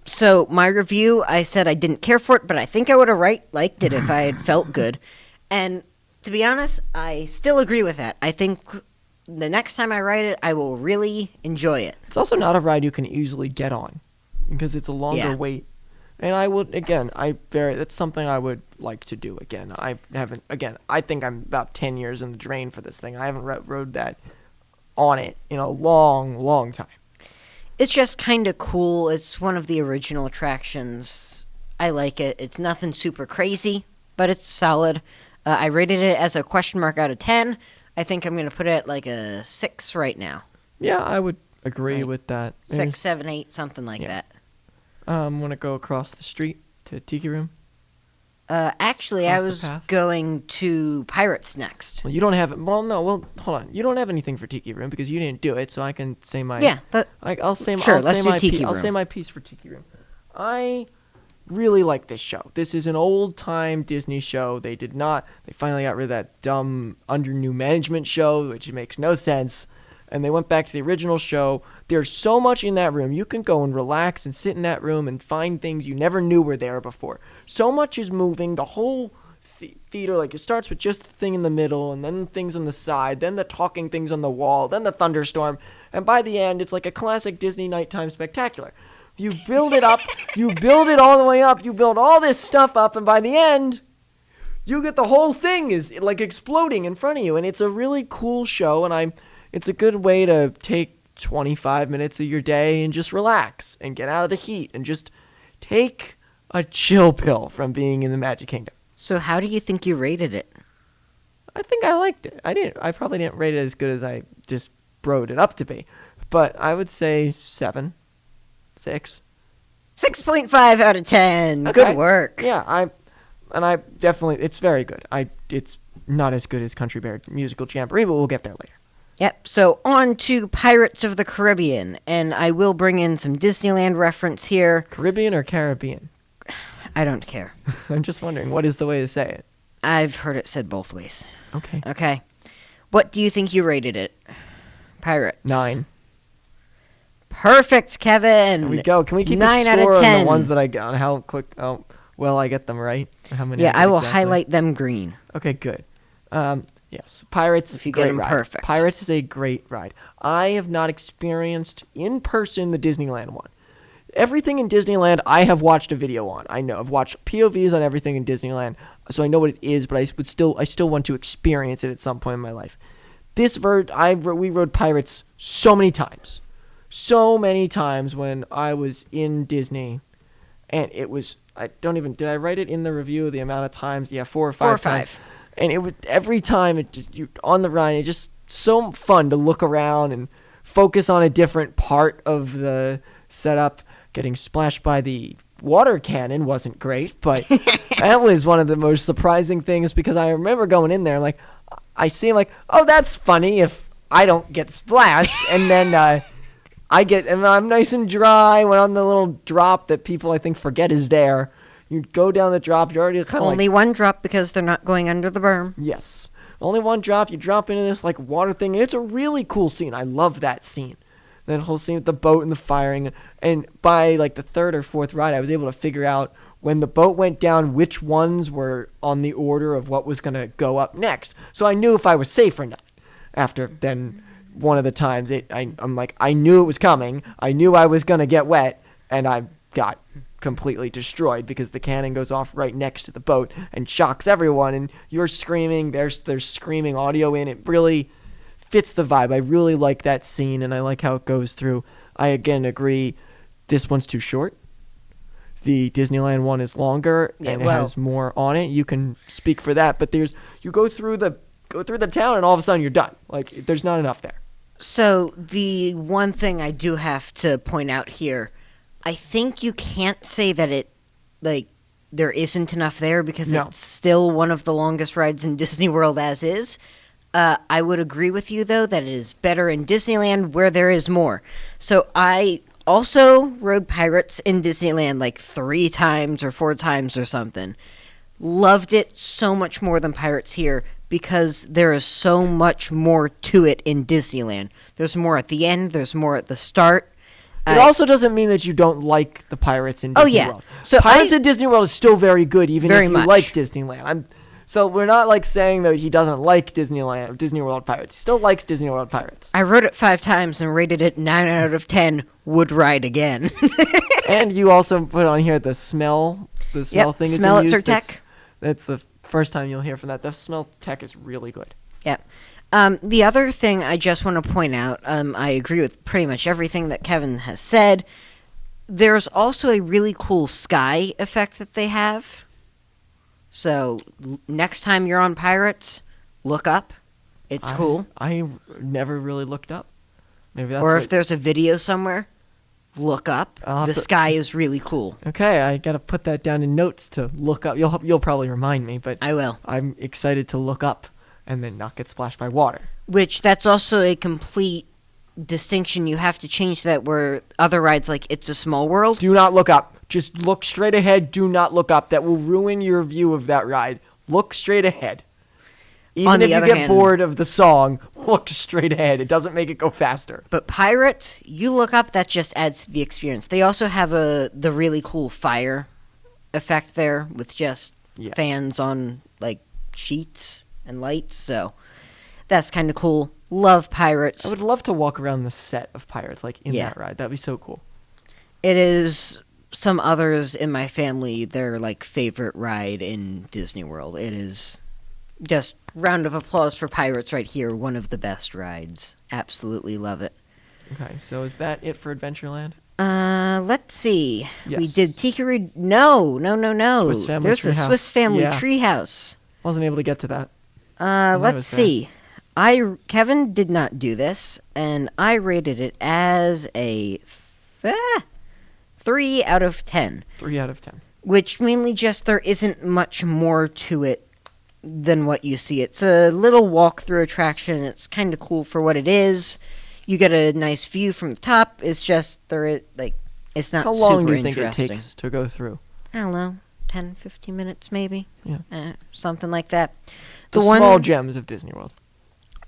So my review, I said I didn't care for it, but I think I would have liked it if I had felt good. And to be honest, I still agree with that. I think the next time I ride it, I will really enjoy it. It's also not a ride you can easily get on because it's a longer wait. And I would, again, that's something I would like to do again. I think I'm about 10 years in the drain for this thing. I haven't rode that on it in a long, long time. It's just kind of cool. It's one of the original attractions. I like it. It's nothing super crazy, but it's solid. I rated it as a question mark out of 10. I think I'm going to put it at a 6 right now. Yeah, I would agree with that. 6, 7, 8, something like that. Want to go across the street to Tiki Room? Actually, I was going to Pirates next. Well, you don't have it. Well, no. Well, hold on. You don't have anything for Tiki Room because you didn't do it. So I can say my. Yeah. I'll say my piece for Tiki Room. I really like this show. This is an old time Disney show. They finally got rid of that dumb under new management show, which makes no sense. And they went back to the original show. There's so much in that room. You can go and relax and sit in that room and find things you never knew were there before. So much is moving. The whole theater, it starts with just the thing in the middle, and then things on the side, then the talking things on the wall, then the thunderstorm. And by the end, it's like a classic Disney nighttime spectacular. You build it up. You build it all the way up. You build all this stuff up, and by the end, you get the whole thing is exploding in front of you. And it's a really cool show, and it's a good way to take 25 minutes of your day and just relax and get out of the heat and just take a chill pill from being in the Magic Kingdom. So how do you think you rated it? I think I liked it. I probably didn't rate it as good as I just broed it up to be, but I would say 7, 6. 6.5 out of 10. Okay. Good work. Yeah, and it's very good. It's not as good as Country Bear Musical Jamboree, but we'll get there later. Yep, so on to Pirates of the Caribbean, and I will bring in some Disneyland reference here. Caribbean or Caribbean? I don't care. I'm just wondering, what is the way to say it? I've heard it said both ways. Okay. What do you think you rated it? Pirates. 9. Perfect, Kevin. There we go. Can we keep 9 a out score of 10. on the ones that I get, on how well I get them right? Or how many? Yeah, I will exactly? highlight them green. Okay, good. Yes, Pirates. If you get great them ride. perfect. Pirates is a great ride. I have not experienced in person the Disneyland one. Everything in Disneyland, I have watched a video on. I know I've watched POVs on everything in Disneyland, so I know what it is. But I still want to experience it at some point in my life. We rode Pirates so many times when I was in Disney, and it was did I write it in the review the amount of times? Yeah, 4 or 5 times. And it would every time you're on the ride, it's just so fun to look around and focus on a different part of the setup. Getting splashed by the water cannon wasn't great, but that was one of the most surprising things because I remember going in there like I see like, oh, that's funny if I don't get splashed, and then and I'm nice and dry. Went on the little drop that people I think forget is there. You go down the drop, you're already kind of Only one drop because they're not going under the berm. Yes. Only one drop. You drop into this like water thing, and it's a really cool scene. I love that scene. That whole scene with the boat and the firing. And by like the third or fourth ride, I was able to figure out when the boat went down, which ones were on the order of what was going to go up next. So I knew if I was safe or not. After then one of the times, I'm like, I knew it was coming. I knew I was going to get wet, and I got completely destroyed because the cannon goes off right next to the boat and shocks everyone, and you're screaming. There's screaming audio in it. Really fits the vibe. I really like that scene, and I like how it goes through. I again agree, this one's too short. The Disneyland one is longer and it has more on it. You can speak for that, but you go through the town and all of a sudden you're done. Like there's not enough there. So the one thing I do have to point out here, I think you can't say that it there isn't enough there because it's still one of the longest rides in Disney World as is. I would agree with you, though, that it is better in Disneyland where there is more. So I also rode Pirates in Disneyland like 3 times or 4 times or something. Loved it so much more than Pirates here because there is so much more to it in Disneyland. There's more at the end. There's more at the start. It also doesn't mean that you don't like the Pirates in Disney World. So Pirates in Disney World is still very good, even if you much. like Disneyland. So we're not like saying that he doesn't like Disney World Pirates. He still likes Disney World Pirates. I rode it 5 times and rated it 9 out of 10. Would ride again. And you also put on here the smell. The smell thing is in use. Tech. That's the first time you'll hear from that. The smell tech is really good. Yep. The other thing I just want to point out, I agree with pretty much everything that Kevin has said. There's also a really cool sky effect that they have. So next time you're on Pirates, look up. It's cool. I never really looked up. Maybe that's or if there's a video somewhere, look up. The sky is really cool. Okay, I gotta put that down in notes to look up. You'll probably remind me, but I will. I'm excited to look up and then not get splashed by water. Which that's also a complete distinction you have to change that where other rides like It's a Small World. Do not look up. Just look straight ahead. Do not look up. That will ruin your view of that ride. Look straight ahead. Even if you get bored of the song, look straight ahead. It doesn't make it go faster. But Pirates, you look up, that just adds to the experience. They also have the really cool fire effect there with just fans on like sheets and lights. So that's kind of cool. Love Pirates. I would love to walk around the set of Pirates, like in that ride. That'd be so cool. It is some others in my family, their like favorite ride in Disney World. It is just round of applause for Pirates right here. One of the best rides. Absolutely love it. Okay, so is that it for Adventureland? Let's see. Yes. We did Tiki Reed. No. Swiss Family There's Treehouse. the Swiss Family Treehouse. Wasn't able to get to that. Let's see. Kevin did not do this, and I rated it as a 3 out of 10. 3 out of 10. which mainly just there isn't much more to it than what you see. It's a little walk-through attraction. It's kind of cool for what it is. You get a nice view from the top. It's just it's not. How long super do you think it interesting. takes to go through? I don't know, 10, 15 minutes maybe. Yeah. Something like that. The small gems of Disney World.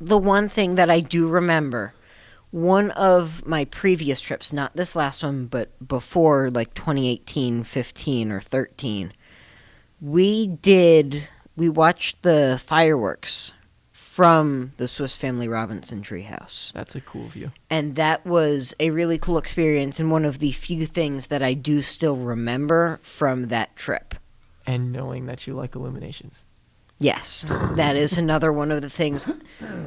The one thing that I do remember, one of my previous trips, not this last one, but before, like 2018, 15, or 13, we watched the fireworks from the Swiss Family Robinson treehouse. That's a cool view. And that was a really cool experience and one of the few things that I do still remember from that trip. And knowing that you like illuminations. Yes, that is another one of the things.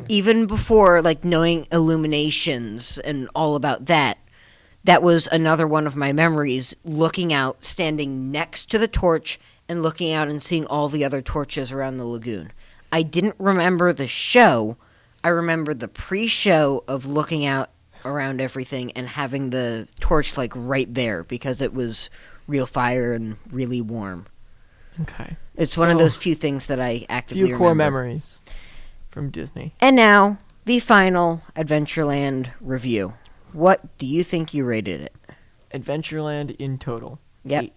Even before, like, knowing illuminations and all about that, that was another one of my memories, looking out, standing next to the torch, and looking out and seeing all the other torches around the lagoon. I didn't remember the show. I remember the pre-show of looking out around everything and having the torch, like, right there, because it was real fire and really warm. Okay. It's one of those few things that I actively remember. Few core memories from Disney. And now, the final Adventureland review. What do you think you rated it? Adventureland in total. Yep.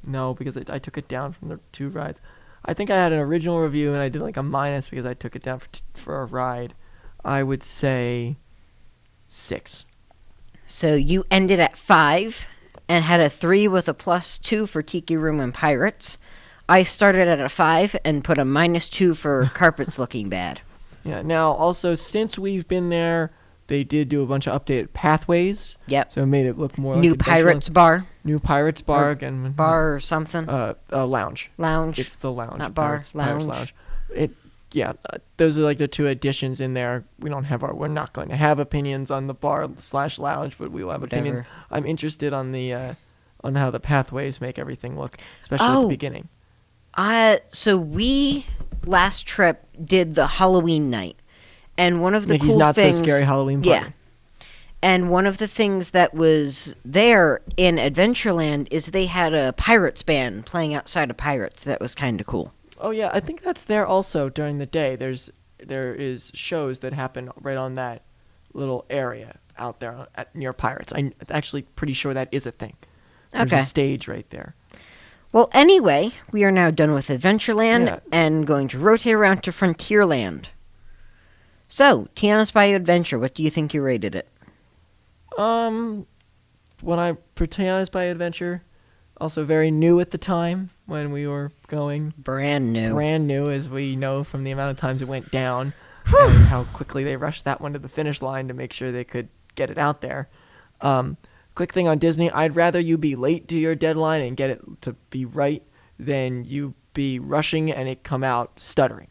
No, because I took it down from the 2 rides. I think I had an original review and I did like a minus because I took it down for a ride. I would say 6. So you ended at 5 and had a 3 with a +2 for Tiki Room and Pirates. I started at a 5 and put a -2 for Carpets Looking Bad. Yeah, now also since we've been there, they did do a bunch of updated pathways. Yep. So it made it look more like New Pirates Bar. New Pirates Bar and Bar or something. Lounge. Lounge. It's the lounge. Not bar. Pirates Lounge. Those are like the 2 additions in there. We're not going to have opinions on the bar/lounge, but we will have opinions. I'm interested on the on how the pathways make everything look, especially at the beginning. So we last trip did the Halloween night, and one of the Mickey's cool Not things, So Scary Halloween Party. Yeah. And one of the things that was there in Adventureland is they had a Pirates band playing outside of Pirates. That was kind of cool. Oh yeah, I think that's there also during the day. There is shows that happen right on that little area out there near Pirates. I'm actually pretty sure that is a thing. There's a stage right there. Well, anyway, we are now done with Adventureland and going to rotate around to Frontierland. So, Tiana's Bayou Adventure, what do you think you rated it? For Tiana's Bayou Adventure, also very new at the time when we were going. Brand new, as we know from the amount of times it went down and how quickly they rushed that one to the finish line to make sure they could get it out there. Quick thing on Disney, I'd rather you be late to your deadline and get it to be right than you be rushing and it come out stuttering.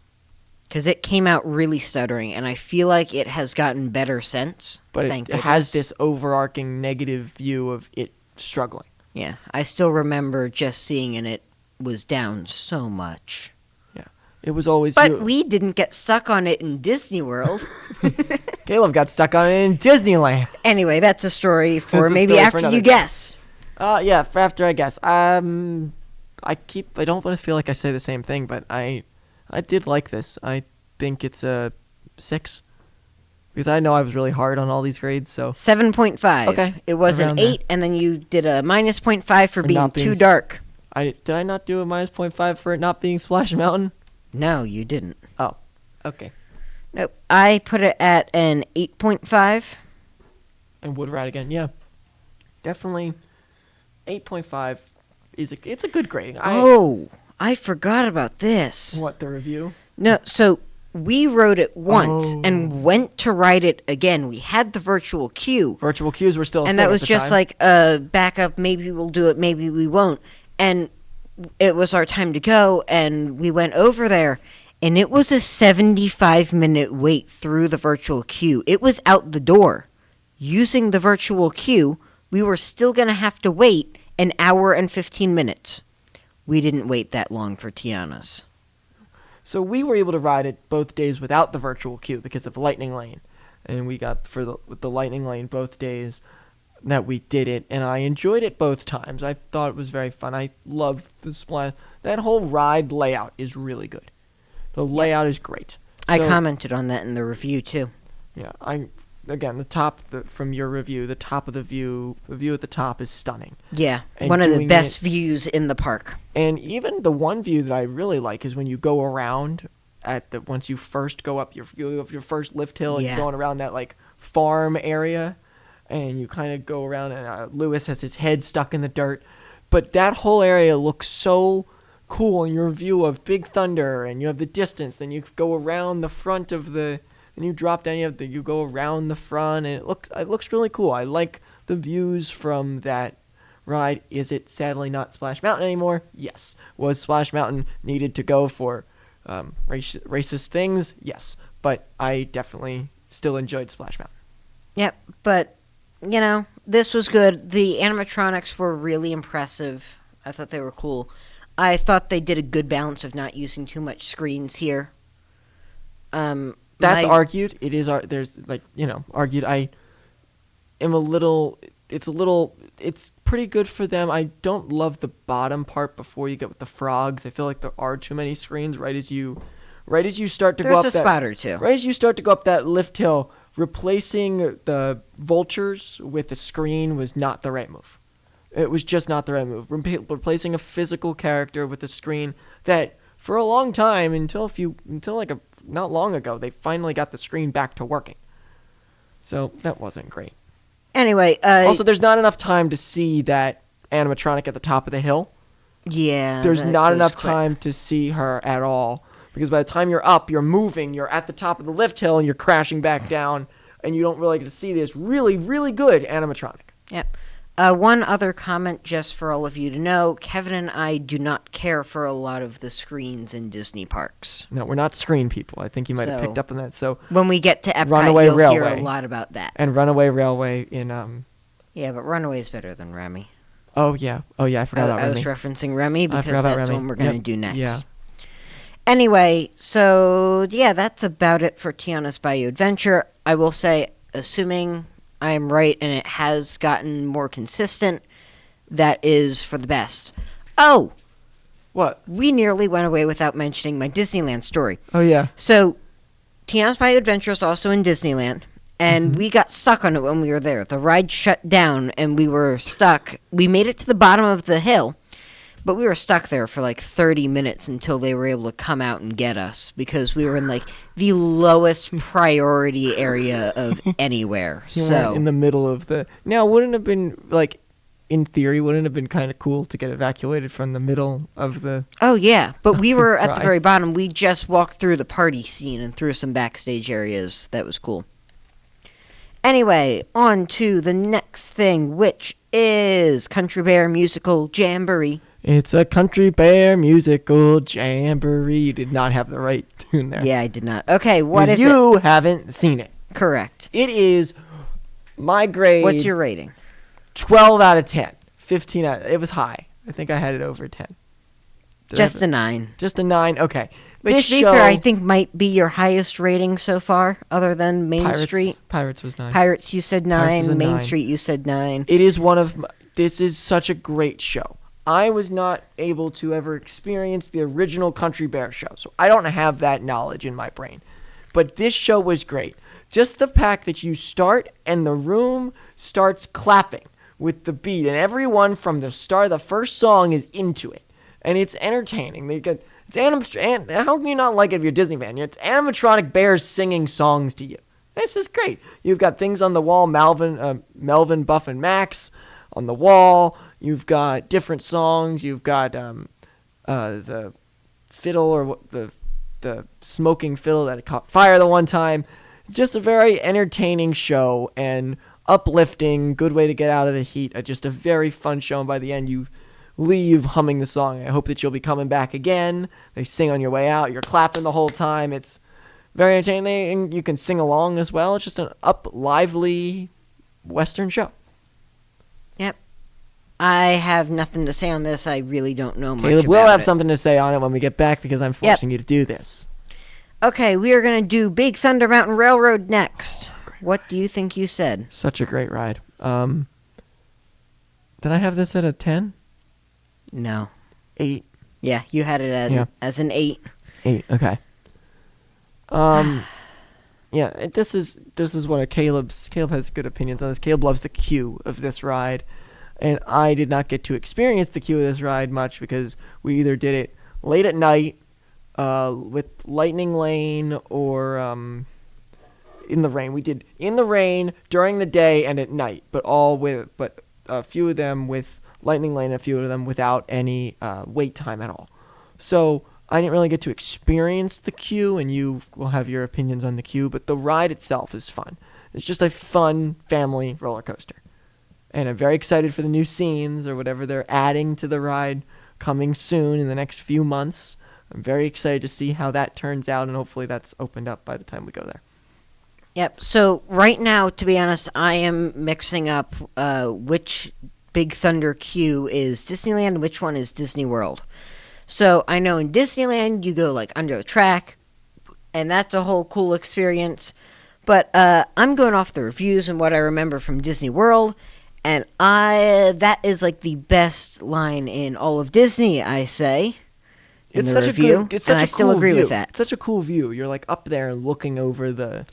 Because it came out really stuttering, and I feel like it has gotten better since. But it has this overarching negative view of it struggling. Yeah, I still remember just seeing and it was down so much. Yeah, it was always... But we didn't get stuck on it in Disney World. Caleb got stuck on it in Disneyland. Anyway, that's a story for maybe after you guess. Yeah, for after I guess. I don't want to feel like I say the same thing, but I did like this. I think it's a 6. Because I know I was really hard on all these grades, so... 7.5. Okay. It was an 8, and then you did a -0.5 for being too dark. Did I not do a -0.5 for it not being Splash Mountain? No, you didn't. Oh, okay. Nope. I put it at an 8.5. And Wood Rat again, yeah. Definitely 8.5 it's a good grading. I forgot about this. What, the review? No, so we rode it once and went to ride it again. We had the virtual queue. Virtual queues were still a thing and that was at the just time. Like a backup. Maybe we'll do it, maybe we won't. And it was our time to go, and we went over there, and it was a 75-minute wait through the virtual queue. It was out the door. Using the virtual queue, we were still going to have to wait an hour and 15 minutes. We didn't wait that long for Tiana's. So we were able to ride it both days without the virtual queue because of Lightning Lane. And we got with the Lightning Lane both days. that we did it, and I enjoyed it both times. I thought it was very fun. I loved the splash. That whole ride layout is really good. The layout is great. I commented on that in the review too. Yeah, again, from your review, the top of the view at the top is stunning. Yeah, And one of the doing best views in the park. And even the one view that I really like is when you go around once you first go up your first lift hill, and you're going around that like farm area, and you kind of go around, and Lewis has his head stuck in the dirt, but that whole area looks so cool in your view of Big Thunder, and you have the distance. Then you go around the front of the. Then you drop down. You go around the front, and it looks really cool. I like the views from that ride. Is it sadly not Splash Mountain anymore? Yes. Was Splash Mountain needed to go for racist things? Yes. But I definitely still enjoyed Splash Mountain. Yep, but this was good. The animatronics were really impressive. I thought they were cool. I thought they did a good balance of not using too much screens here. That's argued. It is. There's argued. I am a little. It's pretty good for them. I don't love the bottom part before you get with the frogs. I feel like there are too many screens right as you start to go up. There's a spot or two. Right as you start to go up that lift hill, replacing the vultures with a screen was not the right move. It was just not the right move. Replacing a physical character with a screen that, for a long time, not long ago, they finally got the screen back to working. So that wasn't great. Anyway, also, there's not enough time to see that animatronic at the top of the hill. Yeah. There's not enough time to see her at all, because by the time you're up, you're moving, you're at the top of the lift hill, and you're crashing back down, and you don't really get to see this really, really good animatronic. Yep. One other comment, just for all of you to know, Kevin and I do not care for a lot of the screens in Disney parks. No, we're not screen people. I think you might have picked up on that. So when we get to Epcot, Runaway you'll Railway. hear a lot about that. And Runaway Railway in... Yeah, but Runaway is better than Remy. Oh, yeah. I forgot about Remy. I was referencing Remy because that's what we're going to do next. Yeah. Anyway, so, yeah, that's about it for Tiana's Bayou Adventure. I will say, assuming I'm right and it has gotten more consistent, that is for the best. Oh! What? We nearly went away without mentioning my Disneyland story. Oh, yeah. So, Tiana's Bayou Adventure is also in Disneyland, and we got stuck on it when we were there. The ride shut down, and we were stuck. We made it to the bottom of the hill, but we were stuck there for like 30 minutes until they were able to come out and get us, because we were in like the lowest priority area of anywhere. So in the middle of the... Now, wouldn't it have been, like, in theory, wouldn't it have been kind of cool to get evacuated from the middle of the... Oh, yeah, but we were at the very bottom. We just walked through the party scene and through some backstage areas. That was cool. Anyway, on to the next thing, which is Country Bear Musical Jamboree. It's a Country Bear Musical Jamboree. You did not have the right tune there. Yeah, I did not. Okay, what is it? You haven't seen it. Correct. It is my grade... What's your rating? 12 out of 10. 15 out... It was high. I think I had it over 10. Just a 9. Just a 9? Okay. Which, to be fair, I think might be your highest rating so far, other than Main Street. Pirates was 9. Pirates, you said 9. Main Street, you said 9. It is one of... This is such a great show. I was not able to ever experience the original Country Bear show, so I don't have that knowledge in my brain. But this show was great. Just the fact that you start and the room starts clapping with the beat, and everyone from the start of the first song is into it, and it's entertaining. How can you not like it if you're a Disney fan? It's animatronic bears singing songs to you. This is great. You've got things on the wall, Melvin, Buff, and Max on the wall. You've got different songs. You've got the fiddle, or the smoking fiddle that caught fire the one time. It's just a very entertaining show and uplifting, good way to get out of the heat. Just a very fun show, and by the end you leave humming the song. I hope that you'll be coming back again. They sing on your way out. You're clapping the whole time. It's very entertaining, and you can sing along as well. It's just an lively Western show. Yep. I have nothing to say on this. I really don't know much about it. Caleb will have something to say on it when we get back, because I'm forcing you to do this. Okay, we are going to do Big Thunder Mountain Railroad next. What do you think you said? Such a great ride. Did I have this at a 10? No. 8. Yeah, you had it as an 8. 8. Okay. Yeah, this is what Caleb has good opinions on this. Caleb loves the queue of this ride, and I did not get to experience the queue of this ride much because we either did it late at night, with Lightning Lane, or in the rain. We did in the rain during the day and at night, but a few of them with Lightning Lane, a few of them without any wait time at all. So I didn't really get to experience the queue, and you will have your opinions on the queue, but the ride itself is fun. It's just a fun family roller coaster. And I'm very excited for the new scenes or whatever they're adding to the ride coming soon in the next few months. I'm very excited to see how that turns out, and hopefully that's opened up by the time we go there. Yep. So right now, to be honest, I am mixing up which Big Thunder queue is Disneyland and which one is Disney World. So I know in Disneyland you go like under the track, and that's a whole cool experience. But I'm going off the reviews and what I remember from Disney World, and that is like the best line in all of Disney, I say. It's such a good, and I still agree with that. It's such a cool view. You're like up there and looking over the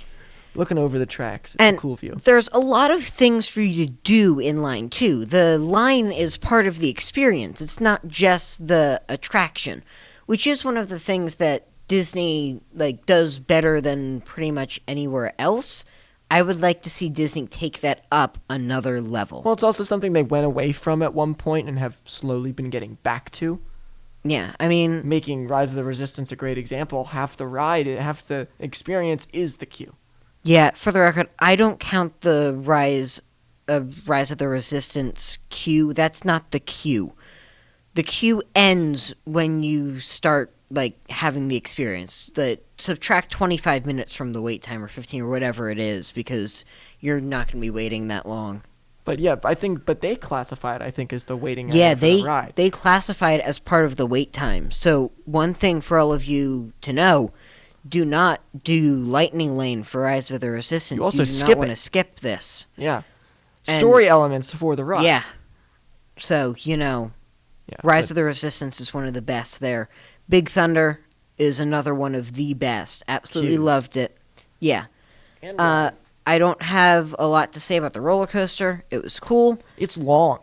tracks. It's and a cool view. There's a lot of things for you to do in line too. The line is part of the experience. It's not just the attraction, which is one of the things that Disney does better than pretty much anywhere else. I would like to see Disney take that up another level. Well, it's also something they went away from at one point and have slowly been getting back to. Yeah, I mean, making Rise of the Resistance a great example. Half the experience is the queue. Yeah, for the record, I don't count the Rise of the Resistance queue. That's not the queue. The queue ends when you start having the experience. Subtract 25 minutes from the wait time, or 15, or whatever it is, because you're not going to be waiting that long. But yeah, but they classify it, I think, as the waiting area for the ride. They classify it as part of the wait time. So one thing for all of you to know: do not do Lightning Lane for Rise of the Resistance. You also do not want to skip this. Yeah. Story elements for the ride. Yeah. So, Rise of the Resistance is one of the best there. Big Thunder is another one of the best. Absolutely loved it. Yeah. And I don't have a lot to say about the roller coaster. It was cool. It's long.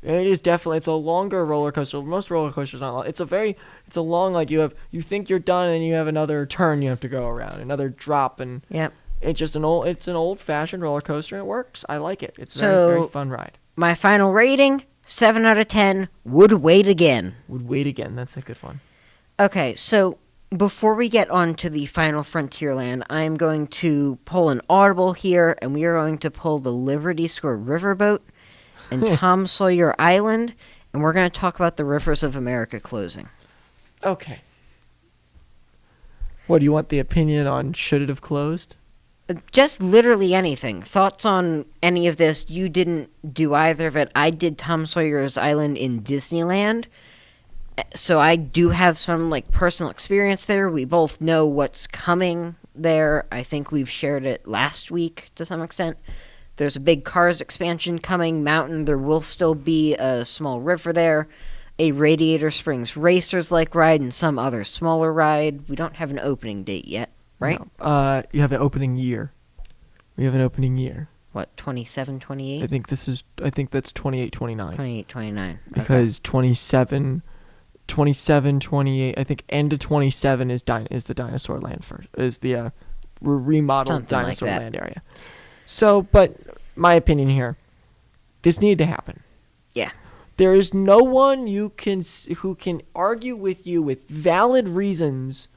It's a longer roller coaster. Most roller coasters aren't long. It's a long, you think you're done and then you have another turn you have to go around, another drop, and yep. It's an old-fashioned roller coaster, and it works. I like it. It's a very, very fun ride. My final rating, 7 out of 10, would wait again. Would wait again. That's a good one. Okay, so before we get on to the final Frontierland, I'm going to pull an audible here, and we are going to pull the Liberty Square Riverboat and Tom Sawyer Island, and we're going to talk about the Rivers of America closing. Okay. What, do you want the opinion on should it have closed? Just literally anything. Thoughts on any of this? You didn't do either of it. I did Tom Sawyer's Island in Disneyland, so I do have some personal experience there. We both know what's coming there. I think we've shared it last week to some extent. There's a big Cars expansion coming, Mountain. There will still be a small river there, a Radiator Springs Racers-like ride, and some other smaller ride. We don't have an opening date yet, right? No. You have an opening year. We have an opening year. What, 27, 28? I think that's 28, 29. 28, 29. Because 27, 28, I think end of 27 is the Dinosaur Land is the remodeled Something Dinosaur like that. Land area. So, but my opinion here, this needed to happen. Yeah. There is no one who can argue with you with valid reasons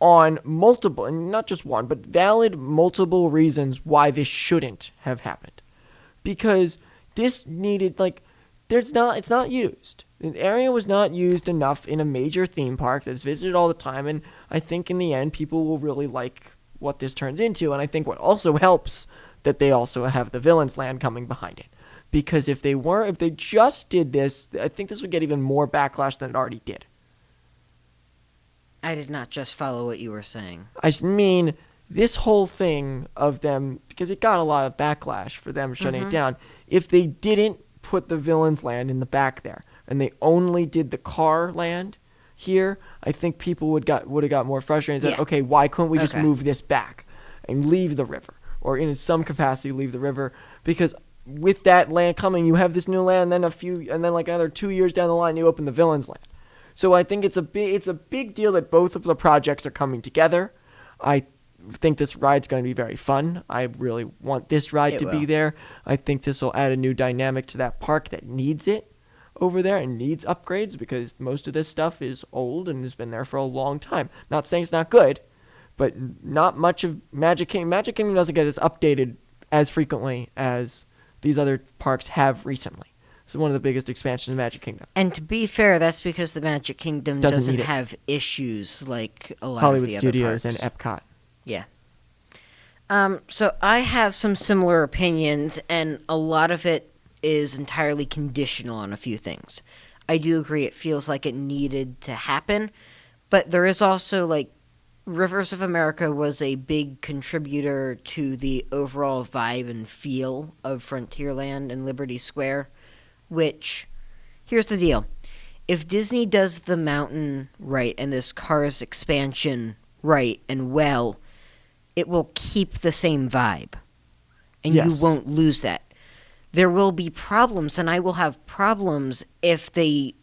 on multiple, and not just one, but valid multiple reasons why this shouldn't have happened. Because this needed, it's not used. The area was not used enough in a major theme park that's visited all the time, and I think in the end people will really like what this turns into, and I think what also helps that they also have the Villains Land coming behind it. Because if they just did this, I think this would get even more backlash than it already did. I did not just follow what you were saying. I mean, this whole thing of them, because it got a lot of backlash for them shutting it down. If they didn't put the villain's land in the back there, and they only did the car land here, I think people would have got more frustrated and said, okay, why couldn't we just move this back and leave the river, or in some capacity leave the river? Because with that land coming, you have this new land, and then like another 2 years down the line, you open the villain's land. So I think it's a big deal that both of the projects are coming together. I think this ride's going to be very fun. I really want this ride to be there. I think this will add a new dynamic to that park that needs it over there and needs upgrades, because most of this stuff is old and has been there for a long time. Not saying it's not good, but not much of Magic Kingdom. Magic Kingdom doesn't get as updated as frequently as these other parks have recently. It's one of the biggest expansions of Magic Kingdom. And to be fair, that's because the Magic Kingdom doesn't have issues like a lot Hollywood of the Studios other parks. and Epcot. Yeah. So I have some similar opinions, and a lot of it is entirely conditional on a few things. I do agree it feels like it needed to happen, but there is also, like, Rivers of America was a big contributor to the overall vibe and feel of Frontierland and Liberty Square, which, here's the deal. If Disney does the mountain right and this Cars expansion right and well, it will keep the same vibe, and you won't lose that. There will be problems, and I will have problems if they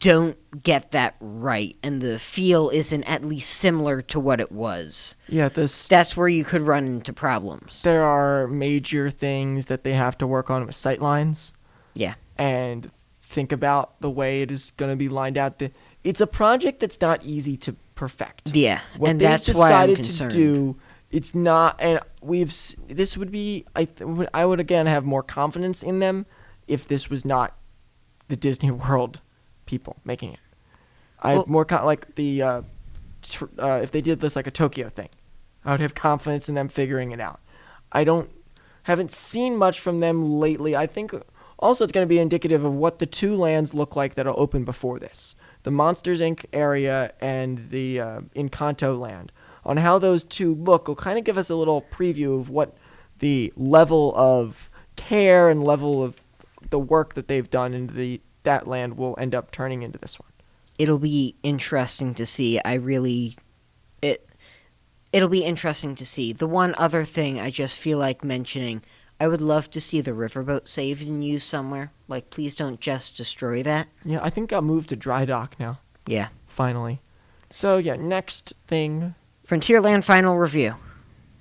don't get that right and the feel isn't at least similar to what it was. Yeah, that's where you could run into problems. There are major things that they have to work on with sightlines. Yeah. And think about the way it is going to be lined out. It's a project that's not easy to perfect. Yeah, what and they've that's why I'm decided concerned. to do, it's not, and this would be, I would again have more confidence in them if this was not the Disney World people making it. I have more like the if they did this like a Tokyo thing, I would have confidence in them figuring it out. Haven't seen much from them lately. I think also it's going to be indicative of what the two lands look like that are open before this, the Monsters Inc. area and the Encanto land. On how those two look will kind of give us a little preview of what the level of care and level of the work that they've done into that land will end up turning into this one. It'll be interesting to see. It'll be interesting to see. The one other thing I just feel like mentioning, I would love to see the riverboat saved and used somewhere. Like, please don't just destroy that. Yeah, I think got moved to dry dock now. Yeah. Finally. So, yeah, next thing. Frontierland final review.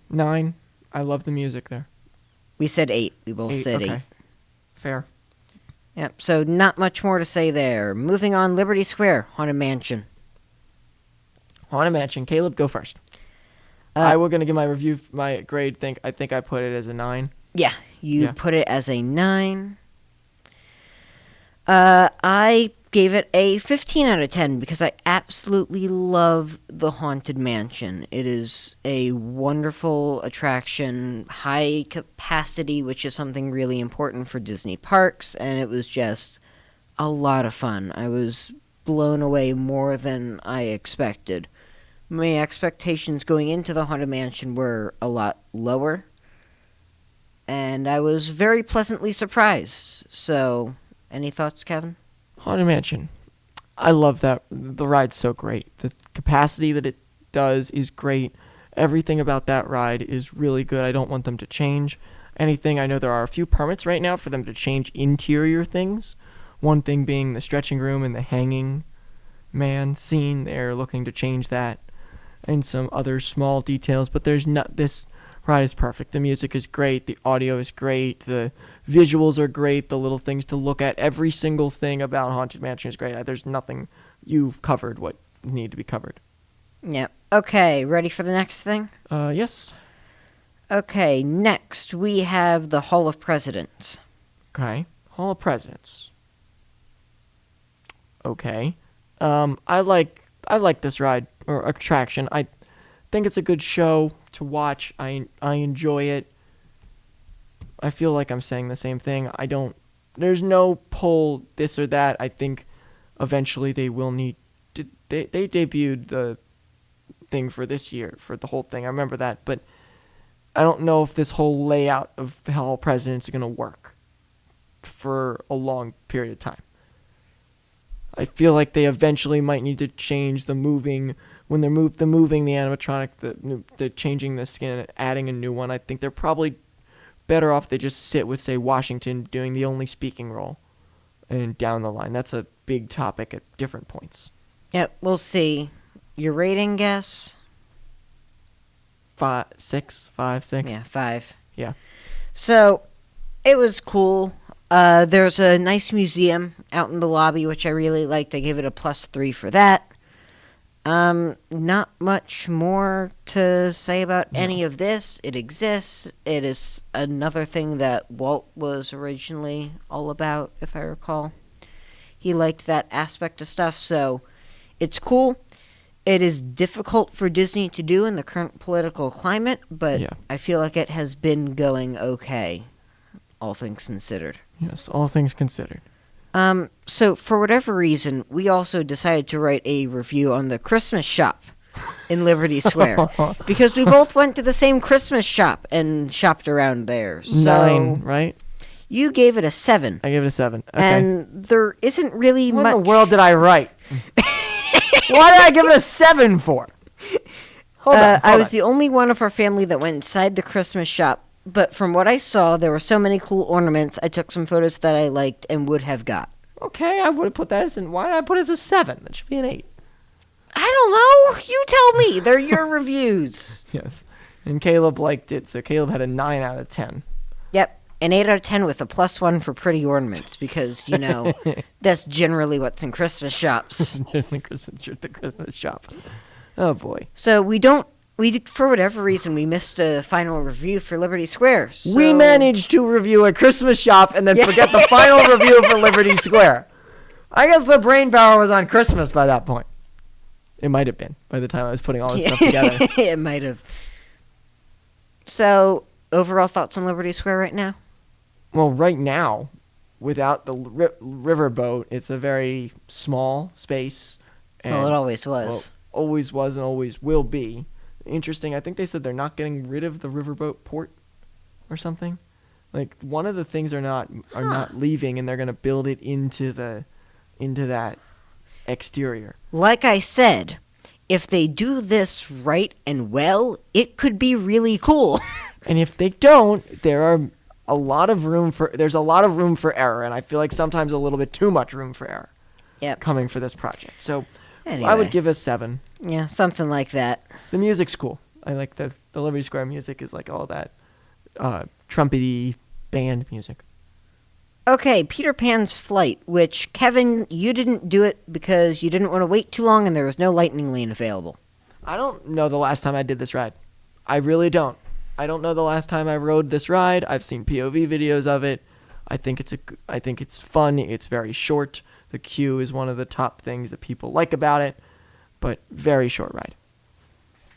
9. I love the music there. We said 8. We both said 8. Fair. Yep, so not much more to say there. Moving on, Liberty Square, Haunted Mansion. Haunted Mansion. Caleb, go first. I was going to give my review, my grade. I think I put it as a 9. Yeah, you put it as a 9. I gave it a 15 out of 10 because I absolutely love the Haunted Mansion. It is a wonderful attraction, high capacity, which is something really important for Disney parks, and it was just a lot of fun. I was blown away more than I expected. My expectations going into the Haunted Mansion were a lot lower, and I was very pleasantly surprised. So, any thoughts, Kevin? Haunted Mansion. I love that. The ride's so great. The capacity that it does is great. Everything about that ride is really good. I don't want them to change anything. I know there are a few permits right now for them to change interior things. One thing being the stretching room and the hanging man scene. They're looking to change that and some other small details. But this ride is perfect. The music is great. The audio is great. The visuals are great. The little things to look at. Every single thing about Haunted Mansion is great. There's nothing. You've covered what need to be covered. Yep. Okay, ready for the next thing? Yes. Okay, next we have the Hall of Presidents. Okay. Hall of Presidents. Okay. I like this ride or attraction. I think it's a good show to watch. I enjoy it. I feel like I'm saying the same thing. There's no pull this or that. I think eventually they will need to, they debuted the thing for this year, for the whole thing. I remember that, but I don't know if this whole layout of Hall of Presidents is going to work for a long period of time. I feel like they eventually might need to change the moving, when they're the animatronic, the changing the skin, adding a new one. I think they're probably better off they just sit with, say, Washington doing the only speaking role, and down the line. That's a big topic at different points. Yep, we'll see. Your rating, guess? 5, 6. Yeah, 5. Yeah. So, it was cool. There's a nice museum out in the lobby, which I really liked. I gave it a +3 for that. Not much more to say about any of this. It exists. It is another thing that Walt was originally all about, if I recall. He liked that aspect of stuff, so it's cool. It is difficult for Disney to do in the current political climate, but I feel like it has been going okay, all things considered. Yes, all things considered. So for whatever reason, we also decided to write a review on the Christmas shop in Liberty Square because we both went to the same Christmas shop and shopped around there. So 9, right? You gave it a 7. I gave it a 7. Okay. And there isn't really much. What in the world did I write? Why did I give it a 7 for? Hold on. I was the only one of our family that went inside the Christmas shop. But from what I saw, there were so many cool ornaments. I took some photos that I liked and would have got. Okay, I would have put that as why did I put it as a 7? That should be an 8. I don't know. You tell me. They're your reviews. Yes. And Caleb liked it, so Caleb had a 9 out of 10. Yep. An 8 out of 10 with a +1 for pretty ornaments because, that's generally what's in Christmas shops. the Christmas shop. Oh, boy. So for whatever reason, we missed a final review for Liberty Square. So... We managed to review a Christmas shop and then forget the final review for Liberty Square. I guess the brain power was on Christmas by that point. It might have been by the time I was putting all this stuff together. It might have. So, overall thoughts on Liberty Square right now? Well, right now, without the riverboat, it's a very small space. And, it always was. Well, always was and always will be. Interesting. I think they said they're not getting rid of the riverboat port or something. Like one of the things are not leaving, and they're going to build it into that exterior. Like I said, if they do this right and well, it could be really cool. And if they don't, there's a lot of room for error, and I feel like sometimes a little bit too much room for error. Yep. Coming for this project. So anyway. I would give it a 7. Yeah, something like that. The music's cool. I like the Liberty Square music is like all that trumpety band music. Okay, Peter Pan's Flight, which, Kevin, you didn't do it because you didn't want to wait too long and there was no lightning lane available. I don't know the last time I did this ride. I really don't. I don't know the last time I rode this ride. I've seen POV videos of it. I think it's fun. It's very short. The queue is one of the top things that people like about it, but very short ride.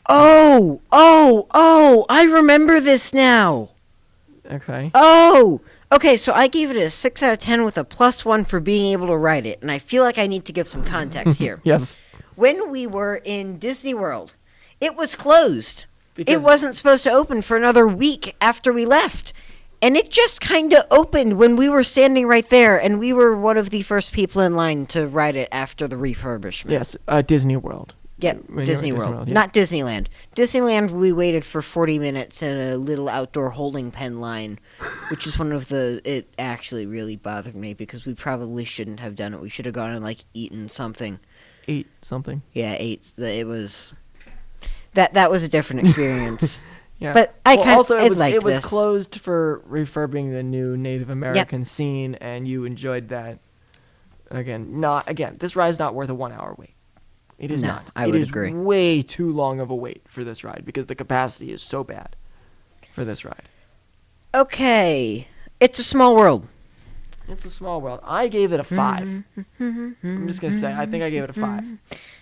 Oh, I remember this now. Okay. Oh, okay, so I gave it a 6 out of 10 with a +1 for being able to ride it, and I feel like I need to give some context here. Yes. When we were in Disney World, it was closed. It wasn't supposed to open for another week after we left. And it just kind of opened when we were standing right there, and we were one of the first people in line to ride it after the refurbishment. Yes, Disney World. Yep, Disney World. Yeah. Not Disneyland. Disneyland, we waited for 40 minutes in a little outdoor holding pen line, which is it actually really bothered me because we probably shouldn't have done it. We should have gone and, eaten something. Ate something. Yeah, it was... That was a different experience. Yeah. But it was closed for refurbing the new Native American scene, and you enjoyed that. Again, this ride's not worth a 1-hour wait. It is not. I would agree. It is way too long of a wait for this ride because the capacity is so bad for this ride. Okay. It's a small world. It's a small world. I gave it a 5. I'm just going to say, I think I gave it a 5.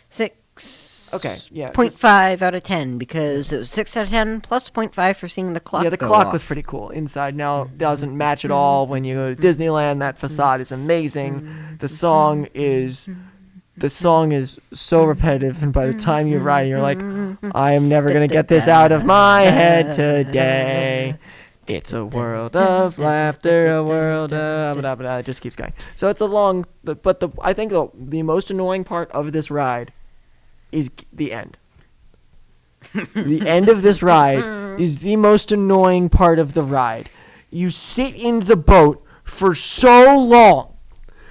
6. Okay, yeah. 0.5 out of 10 because it was 6 out of 10 plus 0.5 for seeing the clock. Yeah, the clock was pretty cool. Inside now doesn't match at all. When you go to Disneyland, that facade is amazing. The song is so repetitive, and by the time you ride, you're like, I am never gonna get this out of my head today. It's a world of laughter, a world of... It just keeps going. So it's a long... I think the most annoying part of this ride is the end. The end of this ride is the most annoying part of the ride. You sit in the boat for so long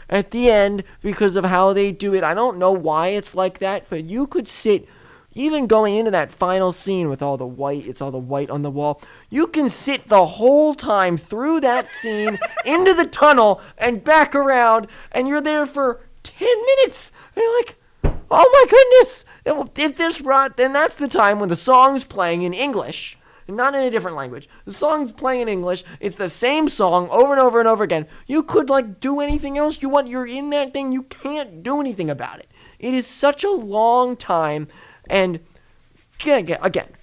at the end because of how they do it. I don't know why it's like that, but you could sit... Even going into that final scene with all the white, it's all the white on the wall, you can sit the whole time through that scene into the tunnel and back around, and you're there for 10 minutes. And you're like, oh my goodness. If this ride, then that's the time when the song's playing in English, not in a different language. The song's playing in English. It's the same song over and over and over again. You could do anything else you want. You're in that thing. You can't do anything about it. It is such a long time. And again,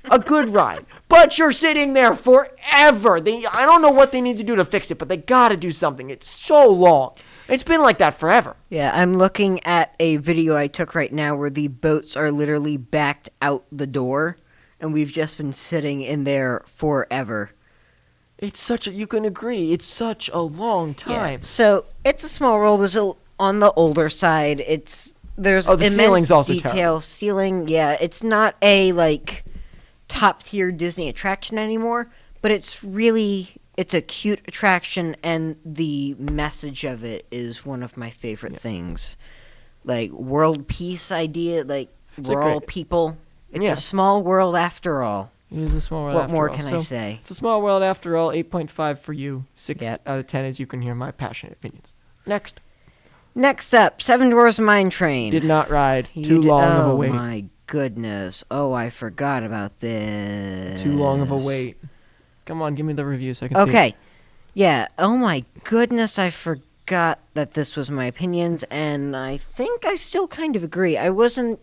a good ride. But you're sitting there forever. I don't know what they need to do to fix it, but they got to do something. It's so long. It's been like that forever. Yeah, I'm looking at a video I took right now where the boats are literally backed out the door, and we've just been sitting in there forever. It's you can agree, it's such a long time. Yeah. So, it's a small world. It's on the older side. There's the ceiling's also detail. terrible. Ceiling, yeah. It's not a, top-tier Disney attraction anymore, but it's a cute attraction, and the message of it is one of my favorite things. World peace idea, we're all people. It's a small world after all. It is a small world after all. What more can I say? It's a small world after all, 8.5 for you, 6 out of 10 as you can hear my passionate opinions. Next up, Seven Dwarfs Mine Train. Did not ride. Too long of a wait. Oh my goodness. Oh, I forgot about this. Too long of a wait. Come on, give me the review so I can see it. Okay. Yeah. Oh my goodness, I forgot that this was my opinions, and I think I still kind of agree. I was not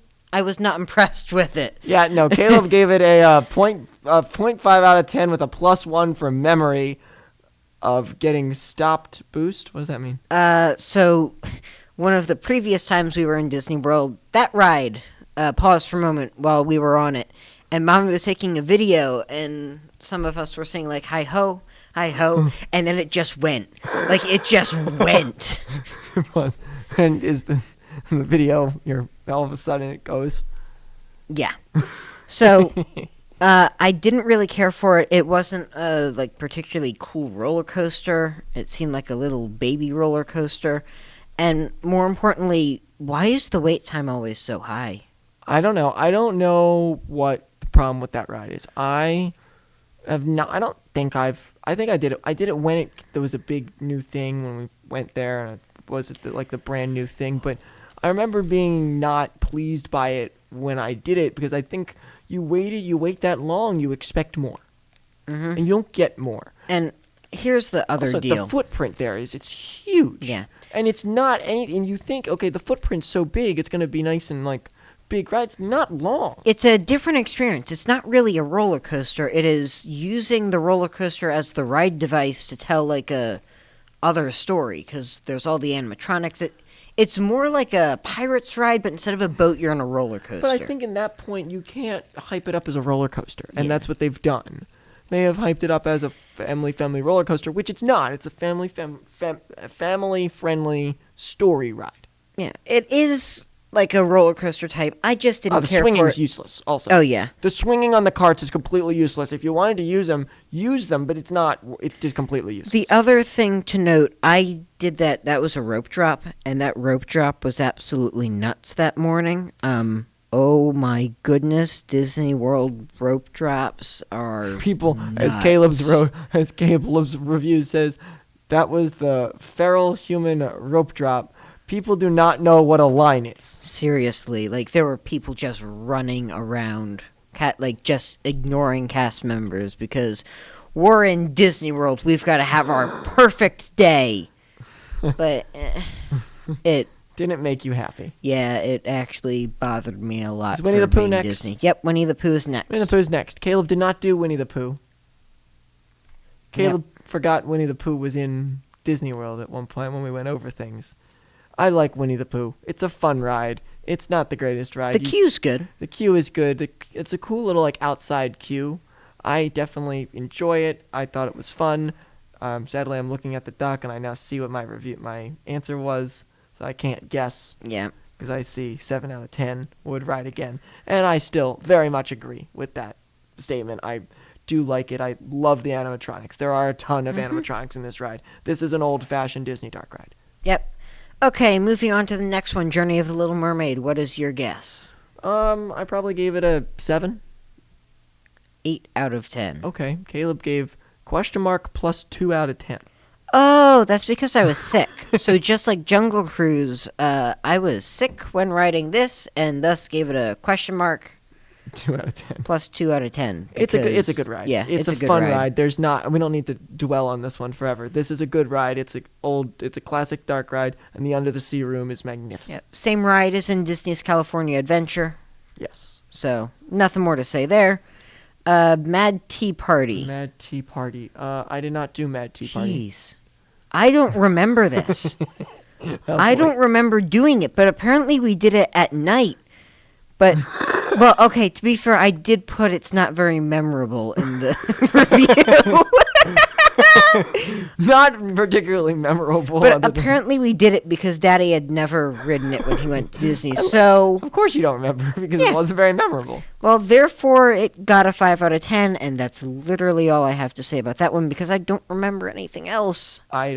impressed with it. Yeah, no, Caleb gave it a 0.5 out of 10 with a +1 for memory of getting stopped boost. What does that mean? So one of the previous times we were in Disney World, that ride paused for a moment while we were on it, and Mommy was taking a video, and some of us were saying hi ho, and then it just went. It just went. It was. And is the video, all of a sudden it goes. Yeah. So I didn't really care for it. It wasn't a particularly cool roller coaster. It seemed like a little baby roller coaster. And more importantly, why is the wait time always so high? I don't know. I don't know what the problem with that ride is. I think I did it. I did it when there was a big new thing when we went there. And was it the brand new thing? But I remember being not pleased by it when I did it because I think you wait that long, you expect more. Mm-hmm. And you don't get more. And here's the other deal. The footprint there it's huge. Yeah. And it's not and you think, okay, the footprint's so big, it's going to be nice and big ride. It's not long. It's a different experience. It's not really a roller coaster. It is using the roller coaster as the ride device to tell a other story because there's all the animatronics. It's more like a pirate's ride, but instead of a boat, you're on a roller coaster. But I think in that point, you can't hype it up as a roller coaster, and that's what they've done. They have hyped it up as a family-friendly roller coaster, which it's not. It's a family-friendly story ride. Yeah, it is like a roller coaster type. I just didn't care for it. The swinging's useless, also. Oh, yeah. The swinging on the carts is completely useless. If you wanted to use them, but it's not. It's just completely useless. The other thing to note, I did that. That was a rope drop, and that rope drop was absolutely nuts that morning. Oh my goodness, Disney World rope drops are people nuts. As Caleb's review says, that was the feral human rope drop. People do not know what a line is. Seriously, there were people just running around, just ignoring cast members because we're in Disney World. We've got to have our perfect day. But it didn't make you happy. Yeah, it actually bothered me a lot. Is Winnie the Pooh next? Disney. Yep, Winnie the Pooh is next. Winnie the Pooh's next. Caleb did not do Winnie the Pooh. Caleb forgot Winnie the Pooh was in Disney World at one point when we went over things. I like Winnie the Pooh. It's a fun ride. It's not the greatest ride. The queue's good. The queue is good. It's a cool little outside queue. I definitely enjoy it. I thought it was fun. Sadly, I'm looking at the doc and I now see what my answer was, so I can't guess. Yeah. Because I see 7 out of 10 would ride again, and I still very much agree with that statement. I do like it. I love the animatronics. There are a ton of animatronics in this ride. This is an old-fashioned Disney dark ride. Yep. Okay, moving on to the next one, Journey of the Little Mermaid. What is your guess? I probably gave it a 7. 8 out of 10. Okay, Caleb gave +2 out of 10. Oh, that's because I was sick. So just like Jungle Cruise, I was sick when writing this, and thus gave it a question mark. 2 out of 10. +2 out of 10. It's a good ride. Yeah, it's a good fun ride. We don't need to dwell on this one forever. This is a good ride. It's a classic dark ride, and the Under the Sea room is magnificent. Yep. Same ride as in Disney's California Adventure. Yes. So nothing more to say there. Mad Tea Party. Mad Tea Party. I did not do Mad Tea Party. Jeez. I don't remember this. I don't remember doing it, but apparently we did it at night. But, well, okay, to be fair, I did put it's not very memorable in the review. Not particularly memorable. But apparently we did it because Daddy had never ridden it when he went to Disney. So, of course you don't remember because it wasn't very memorable. Well, therefore it got a 5 out of 10, and that's literally all I have to say about that one because I don't remember anything else. I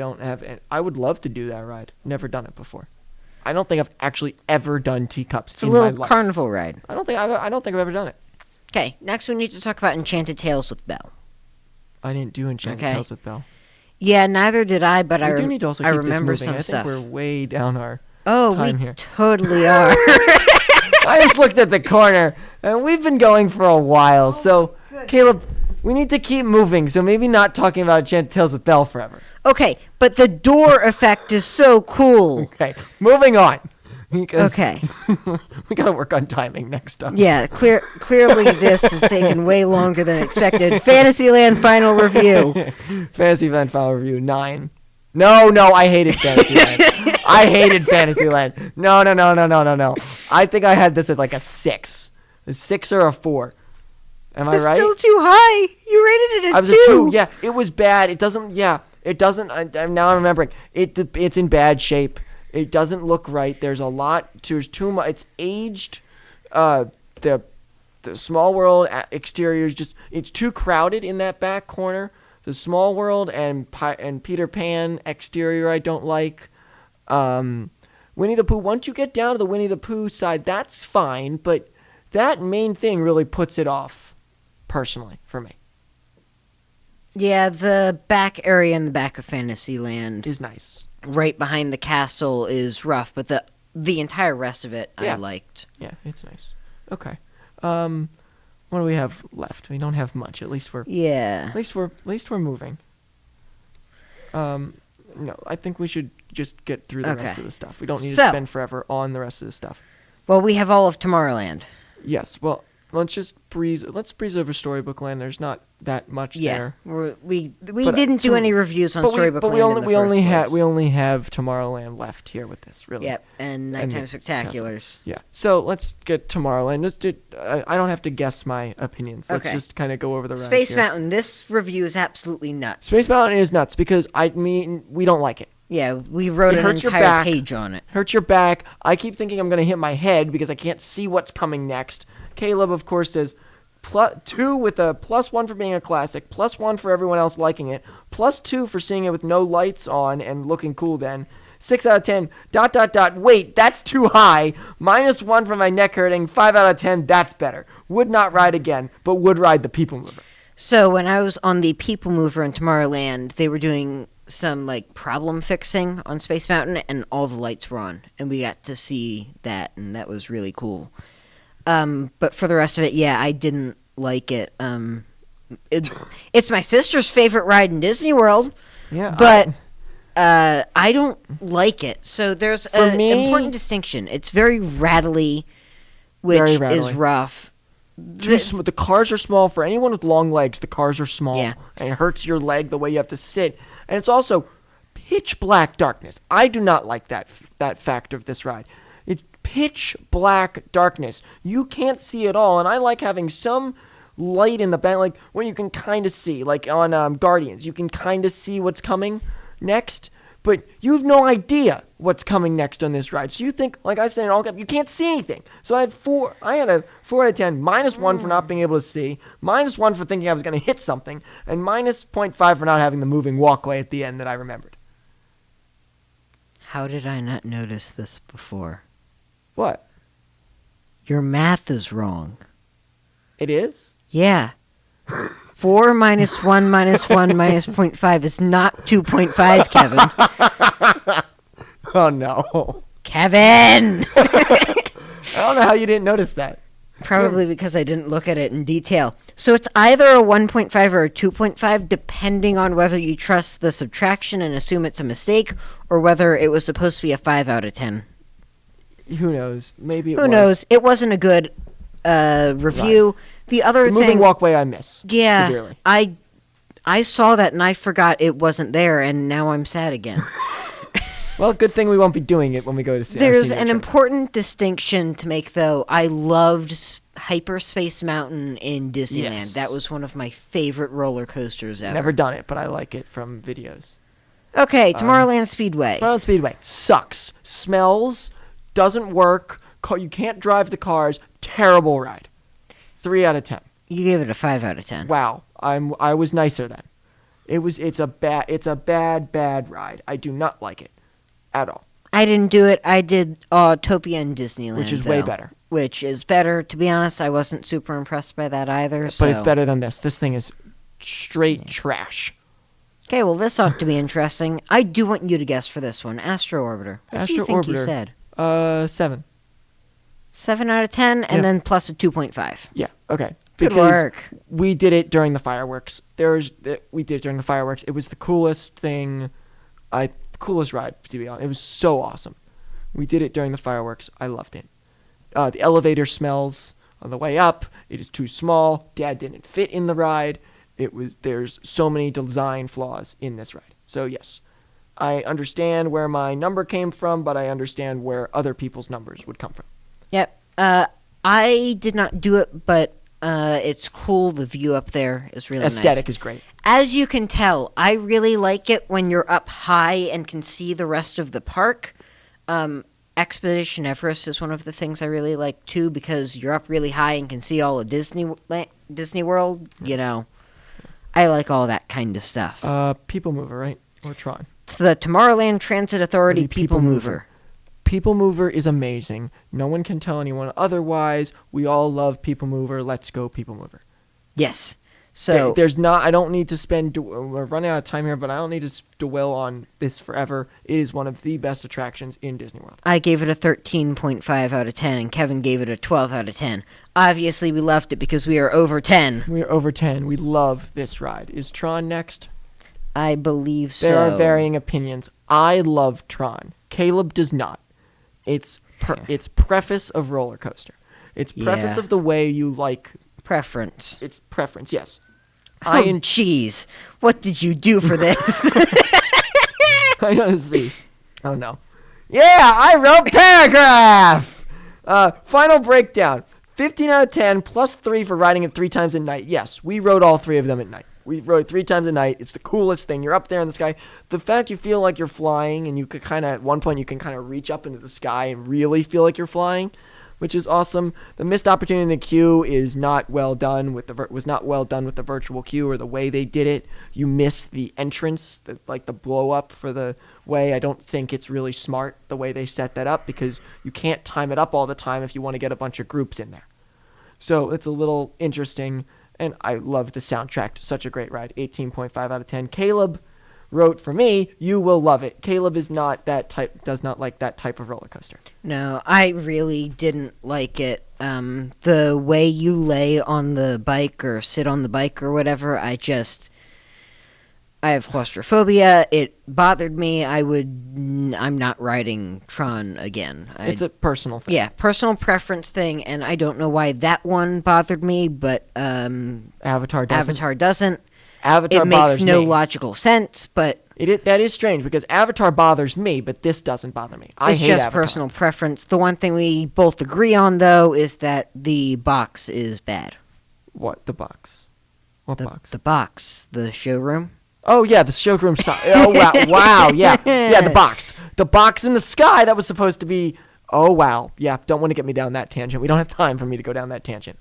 would love to do that ride. Never done it before. I don't think I've actually ever done teacups in my life. It's a little carnival ride. I don't think I've ever done it. Okay, next we need to talk about Enchanted Tales with Belle. I didn't do Enchanted Tales with Belle. Yeah, neither did I, but I do need to also keep remember this moving. some I stuff. think we're way down our time here. Totally are. I just looked at the corner, and we've been going for a while. So, Caleb, we need to keep moving, so maybe not talking about Enchanted Tales with Belle forever. Okay, but the door effect is so cool. Okay, moving on. Okay. We gotta work on timing next time. Yeah, clearly this has taken way longer than expected. Fantasyland final review. Fantasyland final review, 9. No, I hated Fantasyland. I hated Fantasyland. No. I think I had this at like a 6. A 6 or a 4. Am I right? It's still too high. You rated it I a was 2. a 2, yeah. It was bad. It doesn't, now I'm remembering. It's in bad shape. It doesn't look right. There's too much. It's aged. The Small World exterior is just, it's too crowded in that back corner. The Small World and Peter Pan exterior I don't like. Winnie the Pooh, once you get down to the Winnie the Pooh side, that's fine, but that main thing really puts it off, personally, for me. Yeah, the back area in the back of Fantasyland is nice. Right behind the castle is rough, but the entire rest of it I liked. Yeah, it's nice. Okay. What do we have left? We don't have much. At least we're moving. No, I think we should just get through the rest of the stuff. We don't need to spend forever on the rest of the stuff. Well, we have all of Tomorrowland. Yes. Well, let's breeze over Storybook Land. There's not that much there. We didn't do any reviews on Storybook Land. We only have Tomorrowland left here with this, really. Yep, and Nighttime Spectaculars. Yeah. So let's get Tomorrowland. Let's do. I don't have to guess my opinions. Let's just kind of go over the rest. Space Mountain. This review is absolutely nuts. Space Mountain is nuts because we don't like it. Yeah, we wrote an entire page on it. Hurts your back. I keep thinking I'm going to hit my head because I can't see what's coming next. Caleb, of course, says +2 with a +1 for being a classic, +1 for everyone else liking it, +2 for seeing it with no lights on and looking cool then. 6 out of 10, ... Wait, that's too high. -1 for my neck hurting, 5 out of 10, that's better. Would not ride again, but would ride the People Mover. So when I was on the People Mover in Tomorrowland, they were doing some problem fixing on Space Mountain, and all the lights were on, and we got to see that, and that was really cool. But for the rest of it, I didn't like it. It's my sister's favorite ride in Disney World, but I don't like it. So there's an important distinction. It's very rattly, which is rough. The cars are small. For anyone with long legs, the cars are small. Yeah. And it hurts your leg the way you have to sit. And it's also pitch black darkness. I do not like that fact of this ride. It's pitch black darkness. You can't see it all. And I like having some light in the back, like where you can kind of see, like on Guardians, you can kind of see what's coming next, but you have no idea what's coming next on this ride. So you think, like I said in all cap, you can't see anything. So I had a 4 out of 10, -1 for not being able to see, -1 for thinking I was going to hit something, and -0.5 for not having the moving walkway at the end that I remembered. How did I not notice this before? What? Your math is wrong. It is? Yeah. 4 minus 1 minus 1 minus 0.5 is not 2.5, Kevin. Oh, no. Kevin! I don't know how you didn't notice that. Probably because I didn't look at it in detail. So it's either a 1.5 or a 2.5, depending on whether you trust the subtraction and assume it's a mistake, or whether it was supposed to be a 5 out of 10. Who knows? Maybe it was. Who knows? It wasn't a good review. Right. The moving walkway I miss. Yeah, severely. I saw that and I forgot it wasn't there, and now I'm sad again. Well, good thing we won't be doing it when we go to see. There's an important distinction to make, though. I loved Hyperspace Mountain in Disneyland. Yes. That was one of my favorite roller coasters ever. Never done it, but I like it from videos. Okay, Tomorrowland Speedway. Tomorrowland Speedway sucks. Smells. Doesn't work. You can't drive the cars. Terrible ride. 3 out of 10. You gave it a 5 out of 10. Wow, I was nicer then. It's a bad ride. I do not like it at all. I didn't do it. I did Autopia in Disneyland, which is way better. Which is better. To be honest, I wasn't super impressed by that either. But it's better than this. This thing is straight trash. Okay, well, this ought to be interesting. I do want you to guess for this one. Astro Orbiter. What do you think you said? 7. 7 out of 10, and then plus a 2.5. Yeah, okay. Good work. We did it during the fireworks. We did it during the fireworks. It was the coolest thing. Coolest ride, to be honest. It was so awesome. We did it during the fireworks. I loved it. The elevator smells on the way up. It is too small. Dad didn't fit in the ride. There's so many design flaws in this ride. So yes, I understand where my number came from, but I understand where other people's numbers would come from. Yep. I did not do it, but it's cool. The view up there is really nice. Aesthetic is great. As you can tell, I really like it when you're up high and can see the rest of the park. Expedition Everest is one of the things I really like too, because you're up really high and can see all of Disney World. You know, I like all that kind of stuff. People Mover, right? Or Tron? The Tomorrowland Transit Authority People Mover. People Mover is amazing. No one can tell anyone otherwise. We all love People Mover. Let's go People Mover. Yes. So I don't need to spend. We're running out of time here, but I don't need to dwell on this forever. It is one of the best attractions in Disney World. I gave it a 13.5 out of 10, and Kevin gave it a 12 out of 10. Obviously, we loved it because we are over 10. We are over 10. We love this ride. Is Tron next? I believe so. There are varying opinions. I love Tron. Caleb does not. It's preface of roller coaster. It's preface of the way you like. Preference. It's preference, yes. Jeez. What did you do for this? I gotta see. Oh, no. Yeah, I wrote paragraph! Final breakdown. 15 out of 10, plus 3 for riding it 3 times at night. Yes, we rode all 3 of them at night. We rode it 3 times a night. It's the coolest thing. You're up there in the sky. The fact you feel like you're flying, and you could at one point, you can kind of reach up into the sky and really feel like you're flying, which is awesome. The missed opportunity in the queue is not well done was not well done with the virtual queue or the way they did it. You miss the entrance, the blow up for the way. I don't think it's really smart the way they set that up, because you can't time it up all the time if you want to get a bunch of groups in there. So it's a little interesting. And I love the soundtrack. Such a great ride. 18.5 out of 10. Caleb wrote for me, you will love it. Caleb is not that type, does not like that type of roller coaster. No, I really didn't like it. The way you lay on the bike or sit on the bike or whatever, I have claustrophobia. It bothered me. I'm not riding Tron again. It's a personal thing. Yeah, personal preference thing, and I don't know why that one bothered me, but Avatar doesn't. It makes no logical sense, but that is strange, because Avatar bothers me, but this doesn't bother me. I hate Avatar. It's just personal preference. The one thing we both agree on, though, is that the box is bad. What? The box? What box? The box. The showroom. Oh, yeah, the showroom sign. Oh, wow. Wow, yeah. Yeah, the box. The box in the sky that was supposed to be... Oh, wow. Yeah, don't want to get me down that tangent. We don't have time for me to go down that tangent.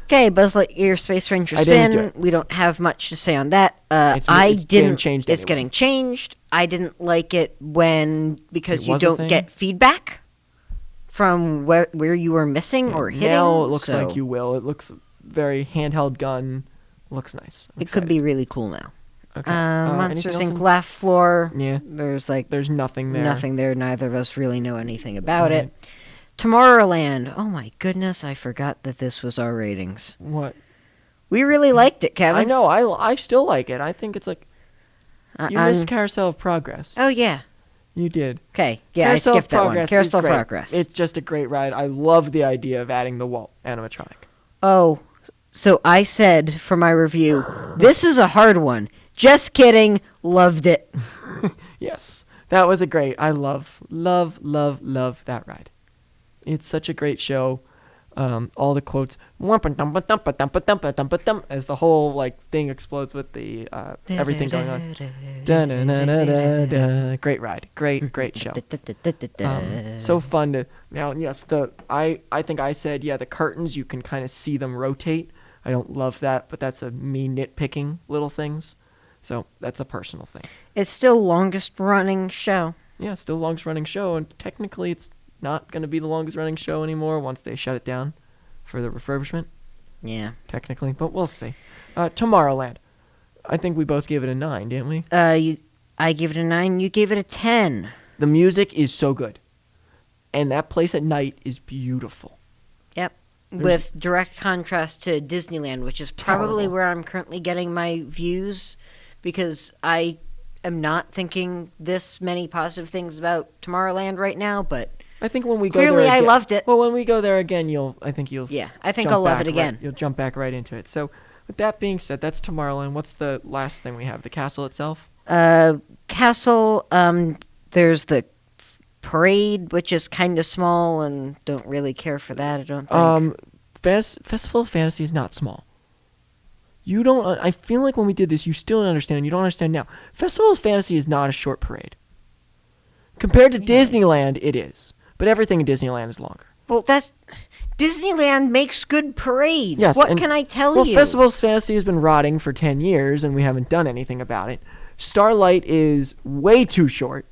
Okay, Buzz Lightyear Space Ranger Spin. We don't have much to say on that. It's getting changed. I didn't like it because you don't get feedback from where you were missing or hitting. Now it looks like you will. It looks very handheld gun. Looks nice. It could be really cool now. Okay. Monsters Inc. Laugh Floor. Yeah. There's nothing there. Nothing there. Neither of us really know anything about it. Tomorrowland. Oh my goodness, I forgot that this was our ratings. What? We really liked it, Kevin. I know. I still like it. I think it's like you missed Carousel of Progress. Oh yeah. You did. Okay. Yeah, I skipped that one. Carousel of Progress. It's just a great ride. I love the idea of adding the Walt animatronic. Oh, so I said for my review, this is a hard one. Just kidding. Loved it. Yes. That was a great. I love that ride. It's such a great show. All the quotes as the whole like thing explodes with the everything going on. Great ride. Great show. So fun to now. Yes, I think I said the curtains, you can kind of see them rotate. I don't love that, but that's a me nitpicking little things. So that's a personal thing. It's still longest running show. Yeah, still longest running show, and technically it's not going to be the longest running show anymore once they shut it down for the refurbishment. Yeah. Technically, but we'll see. Tomorrowland. I think we both gave it a 9, didn't we? I gave it a 9, you gave it a 10. The music is so good. And that place at night is beautiful. Yep. With direct contrast to Disneyland, which is probably where I'm currently getting my views, because I am not thinking this many positive things about Tomorrowland right now, but I think when we go there clearly again, I loved it. Well, when we go there again, I think I'll love it again. You'll jump back right into it. So, with that being said, that's Tomorrowland. What's the last thing we have? The castle itself? Castle, there's the parade, which is kind of small, and don't really care for that, I don't think. Festival of Fantasy is not small. You don't. I feel like when we did this, you still don't understand. You don't understand now. Festival of Fantasy is not a short parade. Compared to Disneyland, it is. But everything in Disneyland is longer. Well, Disneyland makes good parades. Yes, what can I tell you? Well, Festival of Fantasy has been rotting for 10 years, and we haven't done anything about it. Starlight is way too short.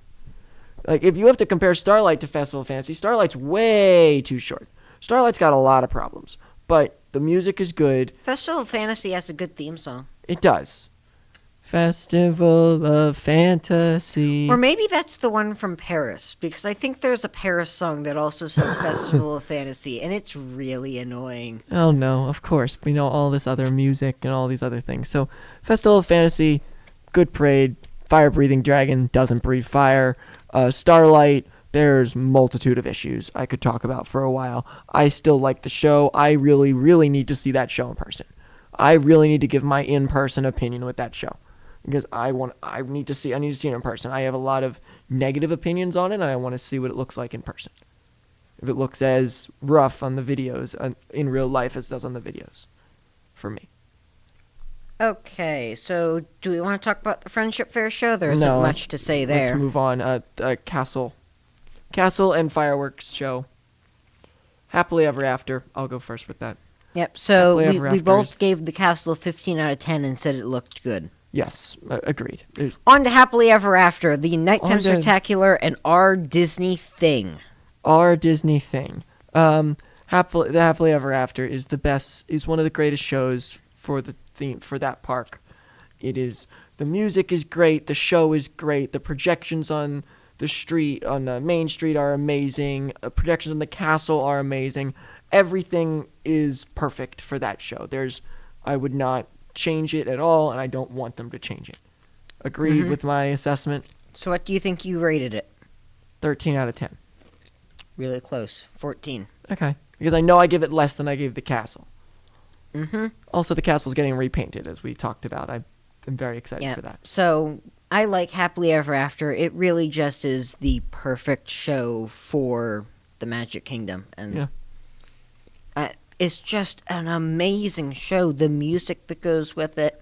Like, if you have to compare Starlight to Festival of Fantasy, Starlight's way too short. Starlight's got a lot of problems. But the music is good. Festival of Fantasy has a good theme song. It does. Festival of Fantasy. Or maybe that's the one from Paris, because I think there's a Paris song that also says Festival of Fantasy, and it's really annoying. Oh, no, of course. We know all this other music and all these other things. So, Festival of Fantasy, good parade. Fire-breathing dragon doesn't breathe fire. Starlight, there's multitude of issues I could talk about for a while. I still like the show. I really, really need to see that show in person. I really need to give my in-person opinion with that show. Because I need to see it in person. I have a lot of negative opinions on it, and I want to see what it looks like in person. If it looks as rough on the videos in real life as it does on the videos, for me. Okay, so do we want to talk about the Friendship Fair show? There isn't much to say there. Let's move on. Castle and fireworks show. Happily Ever After. I'll go first with that. Yep. So we both gave the castle a 15 out of 10 and said it looked good. Yes, agreed. On to Happily Ever After, the Nighttime Spectacular, and our Disney thing. Our Disney thing. The Happily Ever After is the best. Is one of the greatest shows for the theme for that park. It is. The music is great. The show is great. The projections on the street, on the main street, are amazing. Projections on the castle are amazing. Everything is perfect for that show. I would not change it at all, and I don't want them to change it. Agreed with my assessment. So what do you think you rated it? 13 out of 10. Really close. 14. Okay. Because I know I give it less than I gave the castle. Mm-hmm. Also, the castle's getting repainted, as we talked about. I'm very excited for that. So I like Happily Ever After. It really just is the perfect show for the Magic Kingdom. And is just an amazing show. The music that goes with it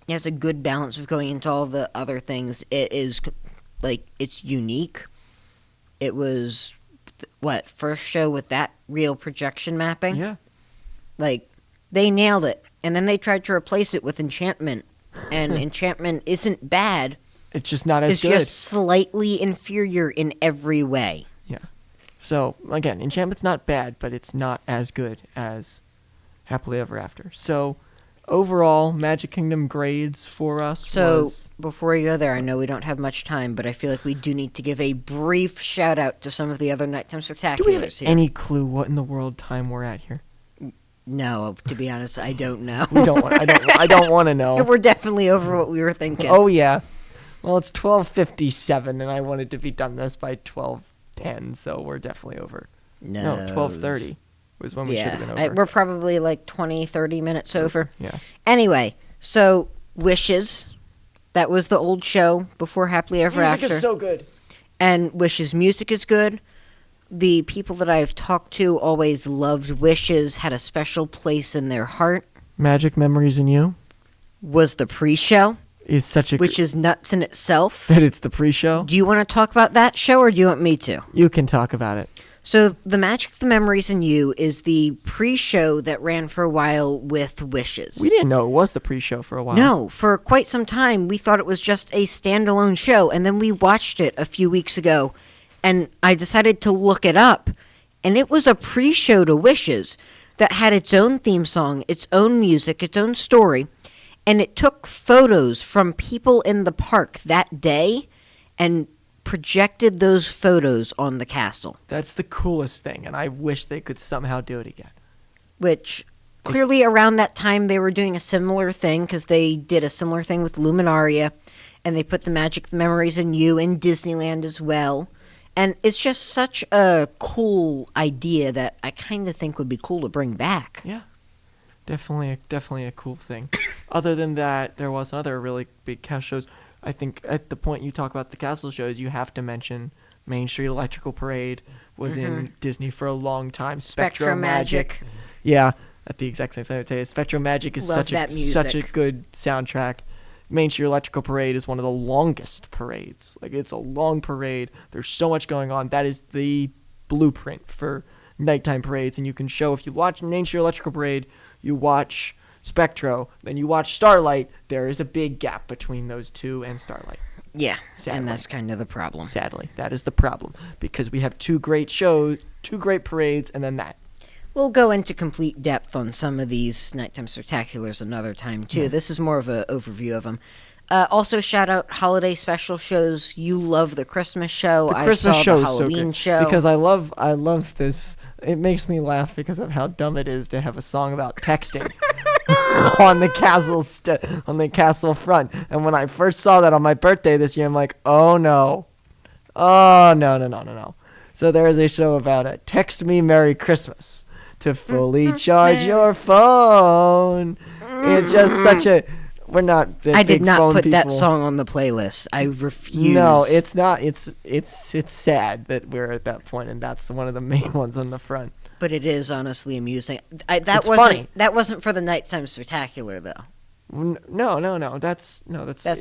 has a good balance of going into all the other things. It is, like, it's unique. It was, first show with that real projection mapping? Yeah. Like, they nailed it. And then they tried to replace it with Enchantment. And Enchantment isn't bad. It's just not as good. It's just slightly inferior in every way. Yeah. So, again, Enchantment's not bad, but it's not as good as Happily Ever After. So, overall, Magic Kingdom grades for us So, was... before we go there, I know we don't have much time, but I feel like we do need to give a brief shout-out to some of the other Nighttime Spectaculars Do we have here. any clue what in the world time we're at here? No, to be honest, I don't know. We don't want, I don't want to know. We're definitely over what we were thinking. Oh, yeah. Well, it's 12:57, and I wanted to be done this by 12:10, so we're definitely over. No, 12:30 was when we should have been over. We're probably like 20, 30 minutes over. Yeah. Anyway, so Wishes, that was the old show before Happily Ever After. Music is so good. And Wishes music is good. The people that I've talked to always loved Wishes, had a special place in their heart. Magic Memories in You Was the pre-show, is such a... which is nuts in itself. That it's the pre-show? Do you want to talk about that show, or do you want me to? You can talk about it. So, The Magic of the Memories in You is the pre-show that ran for a while with Wishes. We didn't know it was the pre-show for a while. No, for quite some time, we thought it was just a standalone show, and then we watched it a few weeks ago, and I decided to look it up, and it was a pre-show to Wishes that had its own theme song, its own music, its own story, and it took photos from people in the park that day and projected those photos on the castle. That's the coolest thing, and I wish they could somehow do it again. Which, clearly around that time, they were doing a similar thing, because they did a similar thing with Luminaria, and they put the Magic the Memories in You in Disneyland as well. And it's just such a cool idea that I kind of think would be cool to bring back. Yeah. Definitely a cool thing. Other than that, there was another really big castle shows. I think at the point you talk about the castle shows, you have to mention Main Street Electrical Parade was in Disney for a long time. Spectro Magic. Yeah, at the exact same time, I'd say Spectro Magic is such a good soundtrack. Main Street Electrical Parade is one of the longest parades. Like, it's a long parade. There's so much going on. That is the blueprint for nighttime parades. And you can show, if you watch Main Street Electrical Parade, you watch Spectro, then you watch Starlight, there is a big gap between those two and Starlight. Yeah, Sadly. and that's kind of the problem. Sadly, that is the problem. Because we have two great shows, two great parades, and then that. We'll go into complete depth on some of these Nighttime Spectaculars another time, too. Yeah. This is more of an overview of them. Also, shout out holiday special shows. You love the Christmas show. The Christmas show the Halloween show. Because I love this. It makes me laugh because of how dumb it is to have a song about texting on the castle front. And when I first saw that on my birthday this year, I'm like, oh no, no. So there is a show about it. Text me Merry Christmas to fully charge your phone. It's just such a... We're not. I did not put that song on the playlist. I refuse. No, it's not. It's sad that we're at that point, and that's one of the main ones on the front. But it is honestly amusing. It's funny. That wasn't for the Nighttime Spectacular, though. No. That's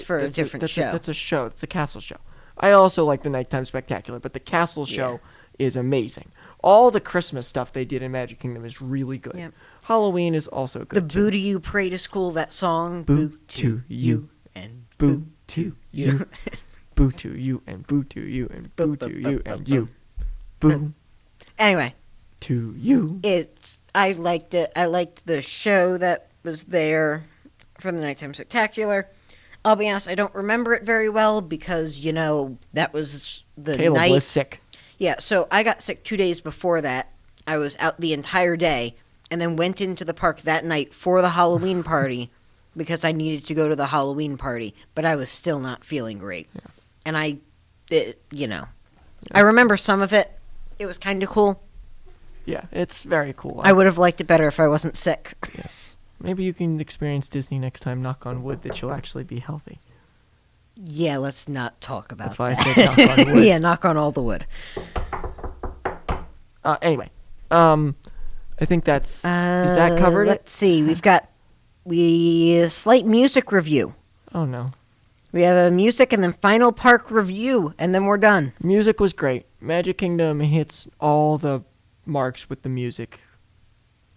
for a different show. That's a show. It's a castle show. I also like the Nighttime Spectacular, but the castle show is amazing. All the Christmas stuff they did in Magic Kingdom is really good. Yep. Halloween is also good. The Boo to You Parade is cool. That song. Boo to you and boo to you, boo to you and boo to you and boo to you and you, boo. Anyway, to you. I liked it. I liked the show that was there from the Nighttime Spectacular. I'll be honest, I don't remember it very well because that was the Caleb night. was sick. Yeah, so I got sick 2 days before that. I was out the entire day. And then went into the park that night for the Halloween party because I needed to go to the Halloween party, but I was still not feeling great. Yeah. And I remember some of it. It was kind of cool. Yeah, it's very cool. I would have liked it better if I wasn't sick. Yes. Maybe you can experience Disney next time, knock on wood, that you'll actually be healthy. Yeah, let's not talk about that. That's why I said knock on wood. Yeah, knock on all the wood. Anyway, I think that's... is that covered? Let's see. We've got slight music review. Oh, no. We have a music and then final park review, and then we're done. Music was great. Magic Kingdom hits all the marks with the music,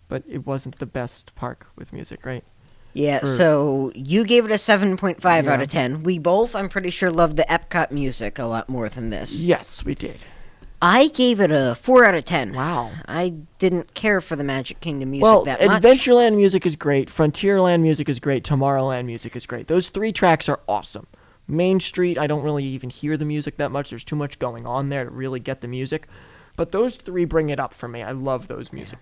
but it wasn't the best park with music, right? Yeah, so you gave it a 7.5 out of 10. We both, I'm pretty sure, loved the Epcot music a lot more than this. Yes, we did. I gave it a 4 out of 10. Wow. I didn't care for the Magic Kingdom music that much. Adventureland music is great. Frontierland music is great. Tomorrowland music is great. Those 3 tracks are awesome. Main Street, I don't really even hear the music that much. There's too much going on there to really get the music. But those 3 bring it up for me. I love those music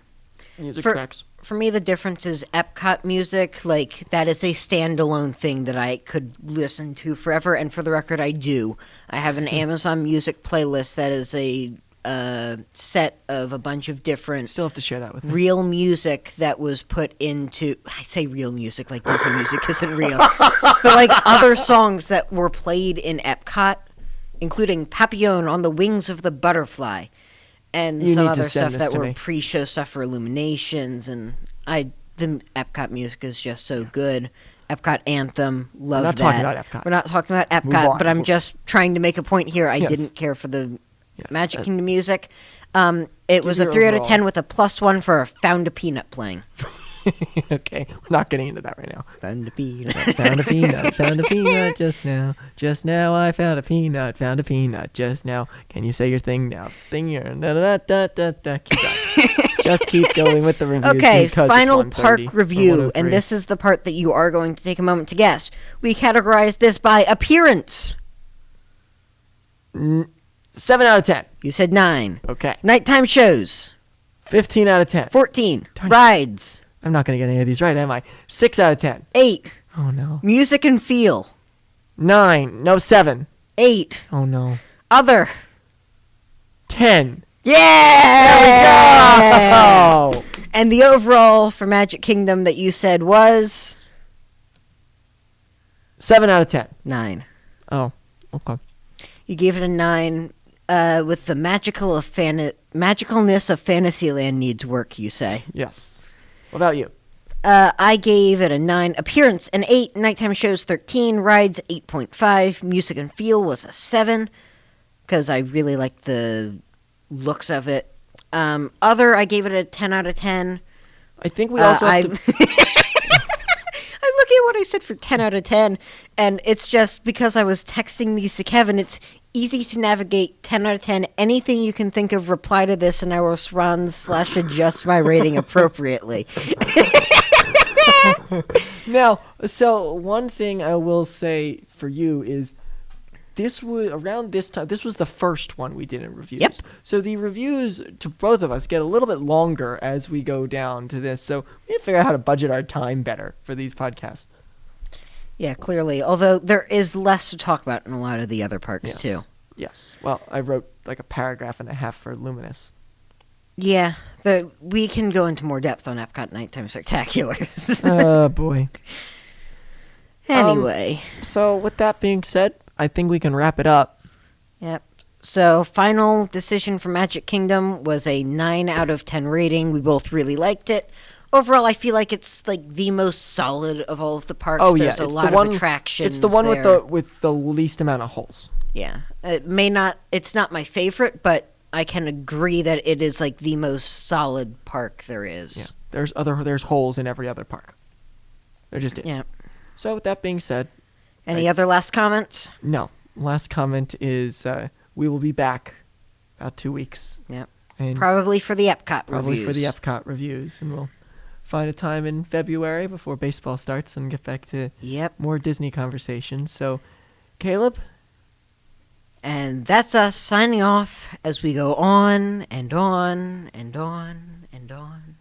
tracks. For me, the difference is Epcot music. Like, that is a standalone thing that I could listen to forever. And for the record, I do. I have an Amazon Music playlist that is a set of a bunch of different... Still have to share that with me. Real music that was put into... I say real music like Disney music isn't real. But like other songs that were played in Epcot, including Papillon on the Wings of the Butterfly. And some other stuff that were pre-show stuff for Illuminations, and the Epcot music is just so good. Epcot Anthem, love that. We're not talking about Epcot. We're not talking about Epcot, but I'm just trying to make a point here. I didn't care for the Magic Kingdom music. It was a 3 out of 10 with a +1 for Found a Peanut playing. Okay, we're not getting into that right now. Found a peanut. Found a peanut. Found a peanut just now. Just now I found a peanut. Found a peanut just now. Can you say your thing now? Thing your da da da da da. Keep going. Just keep going with the reviews. Okay, final park review, and this is the part that you are going to take a moment to guess. We categorize this by appearance. 7 out of 10. You said 9. Okay. Nighttime shows. 15 out of 10. 14. Rides. I'm not going to get any of these right, am I? 6 out of 10. 8. Oh, no. Music and feel. 9. No, 7. 8. Oh, no. Other. 10. Yeah! There we go! And the overall for Magic Kingdom that you said was... 7 out of 10. 9. Oh, okay. You gave it a 9 with the magicalness of Fantasyland needs work, you say. Yes. What about you? I gave it a 9. Appearance, an 8. Nighttime shows, 13. Rides, 8.5. Music and feel was a 7, because I really liked the looks of it. Other, I gave it a 10 out of 10. I think we also have to... I look at what I said for 10 out of 10, and it's just because I was texting these to Kevin, it's easy to navigate 10 out of 10. Anything you can think of, reply to this, and I will respond/adjust my rating appropriately. Now, so one thing I will say for you is this was around this time. This was the first one we did in reviews. Yep. So the reviews to both of us get a little bit longer as we go down to this. So we need to figure out how to budget our time better for these podcasts. Yeah, clearly. Although there is less to talk about in a lot of the other parks, too. Yes. Well, I wrote like a paragraph and a half for Luminous. Yeah, we can go into more depth on Epcot Nighttime Spectaculars. Oh, boy. Anyway. So with that being said, I think we can wrap it up. Yep. So final decision for Magic Kingdom was a 9 out of 10 rating. We both really liked it. Overall, I feel like it's like the most solid of all of the parks. Oh, yeah. There's a lot of attractions. It's the one there. with the least amount of holes. Yeah. It's not my favorite, but I can agree that it is like the most solid park there is. Yeah. There's holes in every other park. There just is. Yeah. So with that being said, any other last comments? No. Last comment is we will be back about 2 weeks. Yep. And probably for the Epcot Probably reviews. for the Epcot reviews, and we'll find a time in February before baseball starts and get back to more Disney conversations. So, Caleb? And that's us signing off as we go on and on and on and on